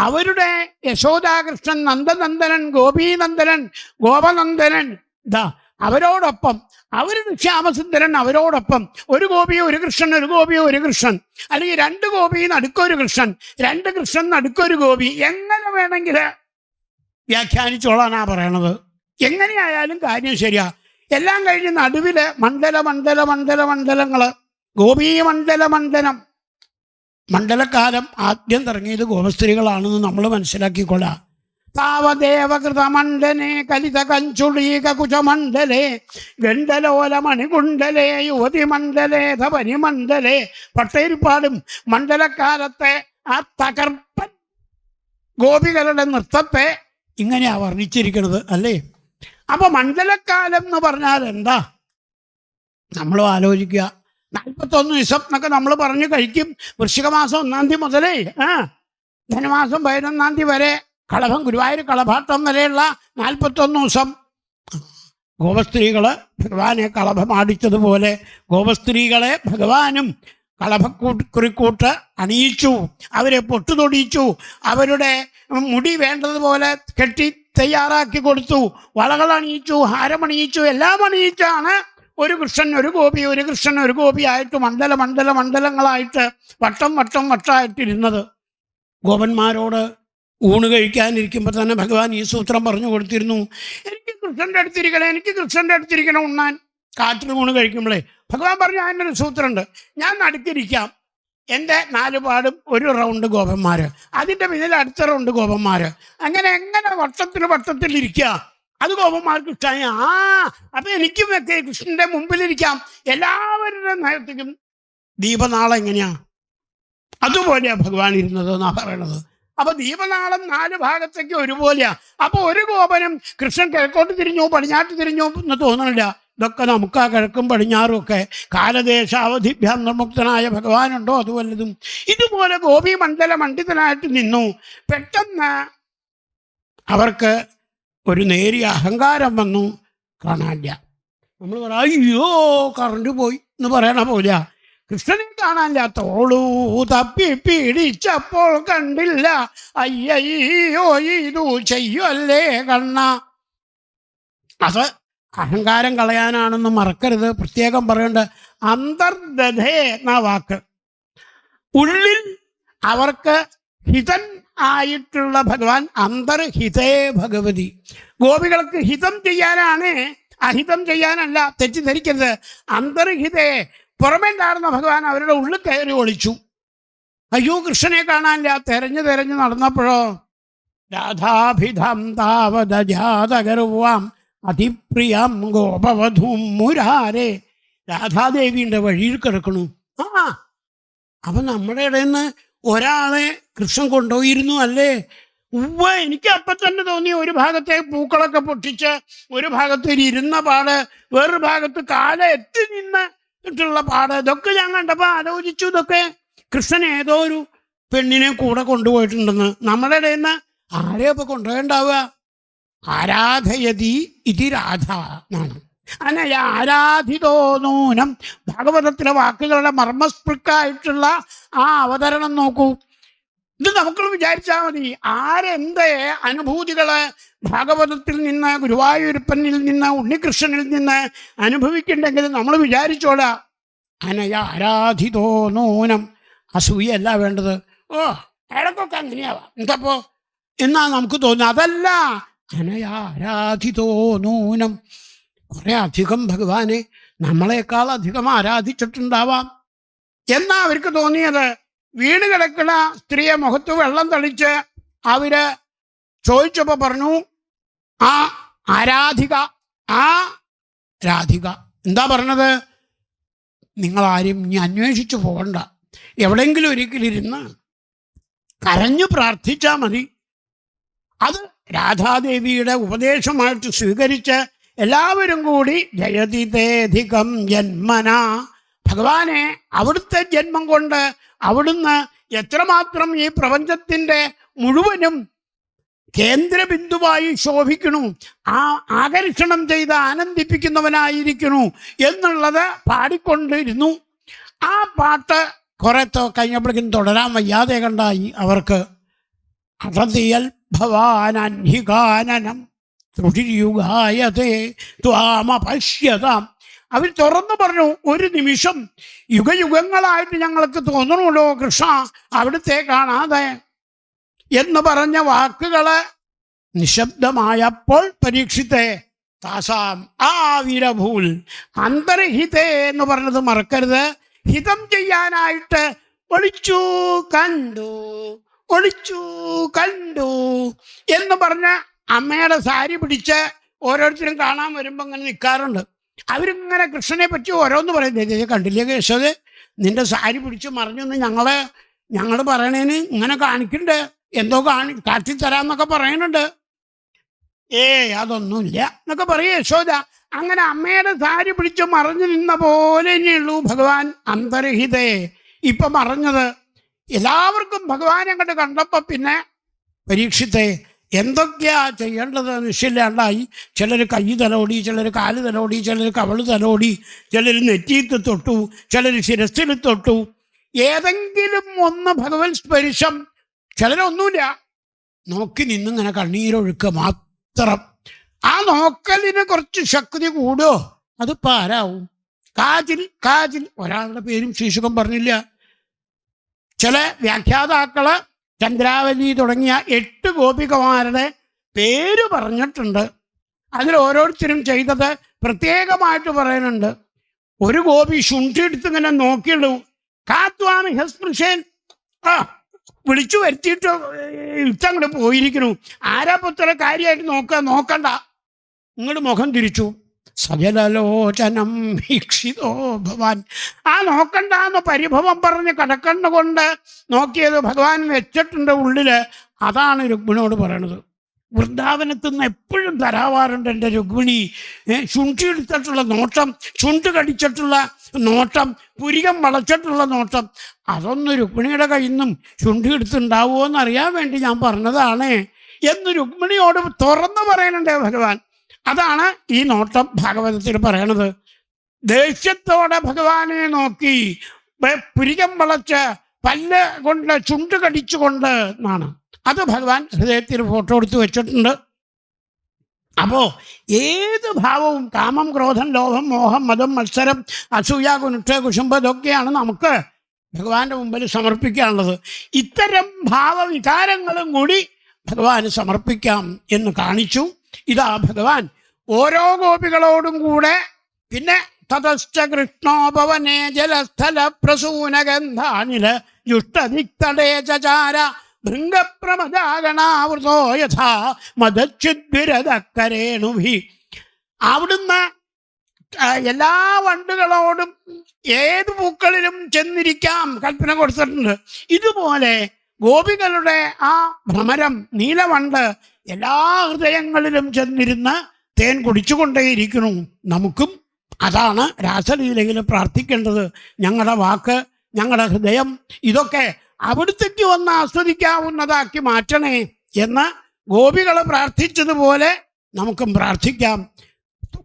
അവരുടെ യശോദാകൃഷ്ണൻ, നന്ദനന്ദനൻ, ഗോപീനന്ദനൻ, ഗോപനന്ദനൻ, ഇതാ അവരോടൊപ്പം, അവരുടെ ശ്യാമസുന്ദരൻ അവരോടൊപ്പം. ഒരു ഗോപിയോ ഒരു കൃഷ്ണൻ, ഒരു ഗോപിയോ ഒരു കൃഷ്ണൻ, അല്ലെങ്കിൽ രണ്ട് ഗോപി നടുക്കൊരു കൃഷ്ണൻ, രണ്ട് കൃഷ്ണൻ നടുക്കൊരു ഗോപി, എങ്ങനെ വേണമെങ്കിൽ വ്യാഖ്യാനിച്ചോളാനാ പറയണത്. എങ്ങനെയായാലും കാര്യം ശരിയാ. എല്ലാം കഴിഞ്ഞ് നടുവില് മണ്ഡല മണ്ഡല മണ്ഡല മണ്ഡലങ്ങള്, ഗോപീമണ്ഡല മണ്ഡലം. മണ്ഡലക്കാലം ആദ്യം തുടങ്ങിയത് ഗോപസ്ത്രീകളാണെന്ന് നമ്മൾ മനസ്സിലാക്കിക്കൊള്ളാം. താവദേവകൃതമണ്ഡലേ കലിത കഞ്ചുളീക കുചമണ്ഡലേ ഗണ്ഡലോല മണികുണ്ഡലേ യുവതി മണ്ഡലേ ധപനിമണ്ഡലേ. പട്ടേരിപ്പാടും മണ്ഡലക്കാലത്തെ ആ തകർപ്പൻ ഗോപികളുടെ നൃത്തത്തെ ഇങ്ങനെയാ വർണ്ണിച്ചിരിക്കുന്നത് അല്ലേ? അപ്പൊ മണ്ഡലക്കാലം എന്ന് പറഞ്ഞാൽ എന്താ? നമ്മൾ ആലോചിക്കുക. 41 ദിവസം എന്നൊക്കെ നമ്മൾ പറഞ്ഞു കഴിക്കും. വൃശ്ചിക മാസം 1-ാം തീയതി മുതലേ ധനുമാസം 11-ാം തീയതി വരെ, കളഭം ഗുരുവായൂർ കളഭാട്ടം വരെയുള്ള 41 ദിവസം ഗോപസ്ത്രീകള് ഭഗവാനെ കളഭമാടിച്ചതുപോലെ ഗോപസ്ത്രീകളെ ഭഗവാനും കളഭക്കുറിക്കൂട്ട് അണിയിച്ചു. അവരെ പൊട്ടുതൊടിയിച്ചു. അവരുടെ മുടി വേണ്ടതുപോലെ കെട്ടി തയ്യാറാക്കി കൊടുത്തു. വളകൾ അണിയിച്ചു, ഹാരമണിയിച്ചു, എല്ലാം അണിയിച്ചാണ് ഒരു കൃഷ്ണൻ ഒരു ഗോപി, ഒരു കൃഷ്ണൻ ഒരു ഗോപിയായിട്ട് മണ്ഡല മണ്ഡല മണ്ഡലങ്ങളായിട്ട് വട്ടം വട്ടം വട്ടമായിട്ടിരുന്നത്. ഗോപന്മാരോട് ഊണ് കഴിക്കാനിരിക്കുമ്പോൾ തന്നെ ഭഗവാൻ ഈ സൂത്രം പറഞ്ഞു കൊടുത്തിരുന്നു. എനിക്ക് കൃഷ്ണൻ്റെ അടുത്തിരിക്കണം, എനിക്ക് കൃഷ്ണൻ്റെ അടുത്തിരിക്കണം ഉണ്ണാൻ. കാട്ടിൽ ഊണ് കഴിക്കുമ്പോഴേ ഭഗവാൻ പറഞ്ഞു, അതിനൊരു സൂത്രമുണ്ട്, ഞാൻ നടുക്കിരിക്കാം, എൻ്റെ 4 പാടും ഒരു റൗണ്ട് ഗോപന്മാർ, അതിൻ്റെ പിന്നിൽ അടുത്ത റൗണ്ട് ഗോപന്മാർ, അങ്ങനെ എങ്ങനെ വട്ടത്തിൽ ഇരിക്കുക. അത് ഗോപന്മാർക്ക് ഇഷ്ടമായി. അപ്പൊ എനിക്കും ഒക്കെ കൃഷ്ണന്റെ മുമ്പിലിരിക്കാം. എല്ലാവരുടെ നേരത്തേക്കും ദീപനാളം എങ്ങനെയാ അതുപോലെയാ ഭഗവാൻ ഇരുന്നത് എന്നാ പറയണത്. അപ്പൊ ദീപനാളം 4 ഭാഗത്തേക്ക് ഒരുപോലെയാ. അപ്പൊ ഒരു ഗോപനും കൃഷ്ണൻ കിഴക്കോട്ട് തിരിഞ്ഞു പടിഞ്ഞാട്ട് തിരിഞ്ഞു എന്ന് തോന്നണില്ല. ഇതൊക്കെ നമുക്ക് ആ കിഴക്കും പടിഞ്ഞാറും ഒക്കെ കാലദേശാവധിഭ്യാം നിർമുക്തനായ ഭഗവാനുണ്ടോ അത് വല്ലതും. ഇതുപോലെ ഗോപി മണ്ഡല മണ്ഡിതനായിട്ട് നിന്നു. പെട്ടെന്ന് അവർക്ക് ഒരു നേരിയ അഹങ്കാരം വന്നു. കാണാനില്ല. നമ്മൾ പറയാം, അയ്യോ കറണ്ട് പോയി എന്ന് പറയണ പോലെ കൃഷ്ണനെ കാണാനില്ല. തോളൂ തപ്പി പിടിച്ചപ്പോൾ കണ്ടില്ല, അയ്യോ ഇതു ചെയ്യല്ലേ കണ്ണ. അത് അഹങ്കാരം കളയാനാണെന്ന് മറക്കരുത്. പ്രത്യേകം പറയേണ്ട അന്തർദധേ എന്ന വാക്ക്. ഉള്ളിൽ അവർക്ക് ഹിതൻ ആയിട്ടുള്ള ഭഗവാൻ, അന്തർഹിതേ ഭഗവതി. ഗോപികൾക്ക് ഹിതം ചെയ്യാനാണ്, അഹിതം ചെയ്യാനല്ല, തെറ്റിദ്ധരിക്കരുത്. അന്തർഹിതേ, പുറമേണ്ടായിരുന്ന ഭഗവാൻ അവരുടെ ഉള്ളിൽ കയറി ഒളിച്ചു. അയ്യോ കൃഷ്ണനെ കാണാനില്ല. തെരഞ്ഞു തെരഞ്ഞു നടന്നപ്പോഴോ രാധാഭിധം താവത ജാതകർവാം അതിപ്രിയം ഗോപവധൂം മുരാരേ. രാധാദേവിയുടെ വഴിയിൽ കിടക്കണു. അപ്പൊ നമ്മുടെ ഇടയിൽ നിന്ന് ഒരാളെ കൃഷ്ണൻ കൊണ്ടുപോയിരുന്നു അല്ലേ? എനിക്ക് അപ്പം തന്നെ തോന്നി. ഒരു ഭാഗത്തെ പൂക്കളൊക്കെ പൊട്ടിച്ച് ഒരു ഭാഗത്ത് ഇരുന്ന പാട്, വേറൊരു ഭാഗത്ത് കാല എത്തി നിന്നിട്ടുള്ള പാട്, ഇതൊക്കെ ഞാൻ കണ്ടപ്പോൾ ആലോചിച്ചു, ഇതൊക്കെ കൃഷ്ണൻ ഏതോ ഒരു പെണ്ണിനെ കൂടെ കൊണ്ടുപോയിട്ടുണ്ടെന്ന്. നമ്മുടെ ഇടയിൽ നിന്ന് ആരെ ഇപ്പൊ കൊണ്ടുപോയിണ്ടാവുക? ആരാധയതി ഇതി രാധ എന്നാണ്. അനയ ആരാധിതോ നൂനം. ഭാഗവതത്തിലെ വാക്കുകളുടെ മർമ്മസ്പൃക്കായിട്ടുള്ള ആ അവതരണം നോക്കൂ. ഇത് നമുക്ക് വിചാരിച്ചാൽ മതി. ആരെന്ത് അനുഭൂതികള് ഭാഗവതത്തിൽ നിന്ന്, ഗുരുവായൂരപ്പനിൽ നിന്ന്, ഉണ്ണികൃഷ്ണനിൽ നിന്ന് അനുഭവിക്കുന്നുണ്ടെങ്കിൽ നമ്മൾ വിചാരിച്ചോടാ, അനയ ആരാധിതോ നൂനം. അസൂയല്ല വേണ്ടത്. ഓ അയാൾക്കൊക്കെ അങ്ങനെയാവാം എന്തപ്പോ എന്നാ നമുക്ക് തോന്നുന്നത്. അതല്ല, അനയ ആരാധിതോ നൂനം. കുറെ അധികം ഭഗവാനെ നമ്മളെക്കാൾ അധികം ആരാധിച്ചിട്ടുണ്ടാവാം എന്നാ അവർക്ക് തോന്നിയത്. വീണ് കിടക്കുന്ന സ്ത്രീയെ മുഖത്ത് വെള്ളം തളിച്ച് അവര് ചോദിച്ചപ്പോ പറഞ്ഞു, ആ ആരാധിക, ആ രാധിക എന്താ പറഞ്ഞത്? നിങ്ങളാരും ഇനി അന്വേഷിച്ചു പോകണ്ട, എവിടെയെങ്കിലും ഒരിക്കലിരുന്ന് കരഞ്ഞു പ്രാർത്ഥിച്ചാൽ മതി. അത് രാധാദേവിയുടെ ഉപദേശമായിട്ട് സ്വീകരിച്ച് എല്ലാവരും കൂടി ജയതിതേധികം ജന്മന, ഭഗവാനെ അവിടുത്തെ ജന്മം കൊണ്ട് അവിടുന്ന് എത്രമാത്രം ഈ പ്രപഞ്ചത്തിൻ്റെ മുഴുവനും കേന്ദ്രബിന്ദുവായി ശോഭിക്കണു, ആ ആകർഷണം ചെയ്ത് ആനന്ദിപ്പിക്കുന്നവനായിരിക്കണു എന്നുള്ളത് പാടിക്കൊണ്ടിരുന്നു. ആ പാട്ട് കുറെ കഴിഞ്ഞപ്പോഴേക്കും തുടരാൻ വയ്യാതെ കണ്ടായി അവർക്ക്. അതതിയൽ ഭവാനന്ഹികാനനം ത്രുടിയുഗായതേ ത്വാമപശ്യതാം. അവർ തുറന്നു പറഞ്ഞു, ഒരു നിമിഷം യുഗയുഗങ്ങളായിട്ട് ഞങ്ങൾക്ക് തോന്നണുള്ളൂ കൃഷ്ണ അവിടുത്തെ കാണാതെ എന്ന് പറഞ്ഞ വാക്കുകള് നിശബ്ദമായപ്പോൾ പരീക്ഷിത്തെ താസാം ആവിരഭൂൽ. അന്തർഹിതേ എന്ന് പറഞ്ഞത് മറക്കരുത്. ഹിതം ചെയ്യാനായിട്ട് ഒളിച്ചു കണ്ടു, ഒളിച്ചു കണ്ടു എന്ന് പറഞ്ഞ് അമ്മയുടെ സാരി പിടിച്ച് ഓരോരുത്തരും കാണാൻ വരുമ്പോൾ ഇങ്ങനെ നിൽക്കാറുണ്ട്. അവരിങ്ങനെ കൃഷ്ണനെ പറ്റി ഓരോന്ന് പറയും. കണ്ടില്ലേ കേശവ, നിന്റെ സാരി പിടിച്ച് മറിഞ്ഞൊന്ന് ഞങ്ങൾ പറയണേന് ഇങ്ങനെ കാണിക്കണ്ട്, എന്തോ കാട്ടിത്തരാന്നൊക്കെ പറയുന്നുണ്ട്. അതൊന്നുമില്ല എന്നൊക്കെ പറയേ യശോദ. അങ്ങനെ അമ്മയുടെ സാരി പിടിച്ച് മറിഞ്ഞു നിന്ന പോലെ തന്നെയുള്ളൂ ഭഗവാൻ അന്തർഹിതേ ഇപ്പൊ മറഞ്ഞത്. എല്ലാവർക്കും ഭഗവാനെ കണ്ട് കണ്ടപ്പോ പിന്നെ പരീക്ഷിത്തെ എന്തൊക്കെയാ ചെയ്യേണ്ടത് നിശ്ചയില്ലാണ്ടായി. ചിലർ കൈ തലോടി, ചിലർ കാല് തലോടി, ചിലർ കവള് തലോടി, ചിലർ നെറ്റിയിട്ട് തൊട്ടു, ചിലർ ശിരസ്സിൽ തൊട്ടു. ഏതെങ്കിലും ഒന്ന് ഭഗവത് സ്പർശം. ചിലരൊന്നുമില്ല, നോക്കി നിന്നിങ്ങനെ കണ്ണീരൊഴുക്കുക മാത്രം. ആ നോക്കലിന് കുറച്ച് ശക്തി കൂടുമോ? അതിപ്പോൾ ആരാവും? കാജിൽ ഒരാളുടെ പേരും ശീർഷകം പറഞ്ഞില്ല. ചില വ്യാഖ്യാതാക്കള് ചന്ദ്രാവലി തുടങ്ങിയ 8 ഗോപികമാരുടെ പേര് പറഞ്ഞിട്ടുണ്ട്. അതിൽ ഓരോരുത്തരും ചെയ്തത് പ്രത്യേകമായിട്ട് പറയുന്നുണ്ട്. ഒരു ഗോപി ശുണ്ഠിയെടുത്ത് ഇങ്ങനെ നോക്കിയിടൂ, കാത്വാമി ഹസ്പൃശേൻ, വിളിച്ചു വരുത്തിയിട്ട് ഇട്ടങ്ങോട്ട് പോയിരിക്കുന്നു. ആരാപുത്ര കാര്യമായിട്ട് നോക്കണ്ട, ഇങ്ങോട്ട് മുഖം തിരിച്ചു. സജലലോചനം വീക്ഷിതോ ഭവാൻ. ആ നോക്കണ്ടെന്ന് പരിഭവം പറഞ്ഞ് കടക്കണ്ണ കൊണ്ട് നോക്കിയത് ഭഗവാൻ വെച്ചിട്ടുണ്ട് ഉള്ളില്. അതാണ് രുക്മിണിയോട് പറയണത്. വൃന്ദാവനത്തിൽ നിന്ന് എപ്പോഴും തരാവാറുണ്ട് എൻ്റെ രുക്മിണി. ശുണ്ഠി എടുത്തിട്ടുള്ള നോട്ടം, ചുണ്ട് കടിച്ചിട്ടുള്ള നോട്ടം, പുരികം വളച്ചിട്ടുള്ള നോട്ടം, അതൊന്നും രുക്മിണിയുടെ കയ്യിൽ നിന്നും ശുണ്ഠി എടുത്തുണ്ടാവുമോ എന്നറിയാൻ വേണ്ടി ഞാൻ പറഞ്ഞതാണ് എന്ന് രുക്മിണിയോട് തുറന്നു പറയുന്നുണ്ട് ഭഗവാൻ. അതാണ് ഈ നോട്ടം ഭാഗവതത്തിൽ പറയണത്. ദേഷ്യത്തോടെ ഭഗവാനെ നോക്കി, പുരികം വളച്ച് പല്ല് കൊണ്ട് ചുണ്ട് കടിച്ചുകൊണ്ട് എന്നാണ്. അത് ഭഗവാൻ ഹൃദയത്തിൽ ഫോട്ടോ എടുത്ത് വെച്ചിട്ടുണ്ട്. അപ്പോ ഏത് ഭാവവും, കാമം, ക്രോധം, ലോഭം, മോഹം, മതം, മത്സരം, അസൂയ, കുനുഷ്ഠ, കുശുംബ, ഇതൊക്കെയാണ് നമുക്ക് ഭഗവാന്റെ മുമ്പിൽ സമർപ്പിക്കാനുള്ളത്. ഇത്തരം ഭാവവികാരങ്ങളും കൂടി ഭഗവാന് സമർപ്പിക്കാം എന്ന് കാണിച്ചു. ഇതാ ഭഗവാൻ ഓരോ ഗോപികളോടും കൂടെ പിന്നെ തതശ്ച കൃഷ്ണോപവനേ ജലസ്ഥല പ്രസൂനഗന്ധാനില യുഷ്ടദിക്തടേ ചാര ഭൃംഗപ്രമദാഗണാവൃതോ യഥാ മദച്ഛുദ്വിരദക്കരേണുഭി. അവിടുന്ന് എല്ലാ വണ്ടുകളോടും ഏത് പൂക്കളിലും ചെന്നിരിക്കാം കൽപ്പന കൊടുത്തിട്ടുണ്ട്. ഇതുപോലെ ഗോപികളുടെ ആ ഭ്രമരം നീലവണ്ട് എല്ലാ ഹൃദയങ്ങളിലും ചെന്നിരുന്ന് തേൻ കുടിച്ചുകൊണ്ടേയിരിക്കുന്നു. നമുക്കും അതാണ് രാസലീലയിൽ പ്രാർത്ഥിക്കേണ്ടത്. ഞങ്ങളുടെ വാക്ക്, ഞങ്ങളുടെ ഹൃദയം, ഇതൊക്കെ അവിടുത്തേക്ക് വന്ന് ആസ്വദിക്കാവുന്നതാക്കി മാറ്റണേ എന്ന് ഗോപികൾ പ്രാർത്ഥിച്ചതുപോലെ നമുക്കും പ്രാർത്ഥിക്കാം.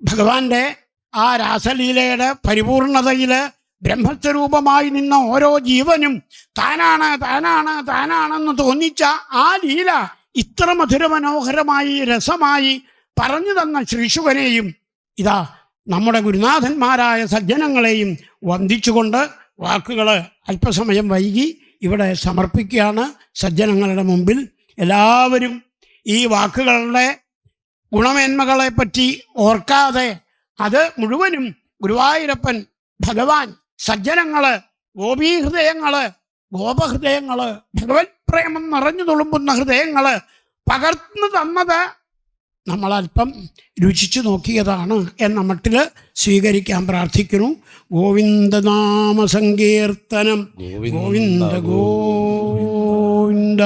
ഭഗവാന്റെ ആ രാസലീലയുടെ പരിപൂർണതയിൽ ബ്രഹ്മസ്വരൂപമായി നിന്ന ഓരോ ജീവനും താനാണ് താനാണ് താനാണെന്ന് തോന്നിച്ച ആ ലീല ഇത്ര മധുരമനോഹരമായി രസമായി പറഞ്ഞു തന്ന ശ്രീശുകനെയും ഇതാ നമ്മുടെ ഗുരുനാഥന്മാരായ സജ്ജനങ്ങളെയും വന്ദിച്ചുകൊണ്ട് വാക്കുകൾ അല്പസമയം വൈകി ഇവിടെ സമർപ്പിക്കുകയാണ് സജ്ജനങ്ങളുടെ മുമ്പിൽ. എല്ലാവരും ഈ വാക്കുകളുടെ ഗുണമേന്മകളെ പറ്റി ഓർക്കാതെ അത് മുഴുവനും ഗുരുവായൂരപ്പൻ ഭഗവാൻ സജ്ജനങ്ങള് ഗോപീഹൃദയങ്ങള് ഗോപഹൃദയങ്ങള് ഭഗവത് പ്രേമം നിറഞ്ഞു തുളുമ്പുന്ന ഹൃദയങ്ങള് പകർന്നു തന്നത് നമ്മളല്പം രുചിച്ചു നോക്കിയതാണ് എന്ന മട്ടിൽ സ്വീകരിക്കാൻ പ്രാർത്ഥിക്കുന്നു. ഗോവിന്ദനാമ സങ്കീർത്തനം ഗോവിന്ദ ഗോവിന്ദ.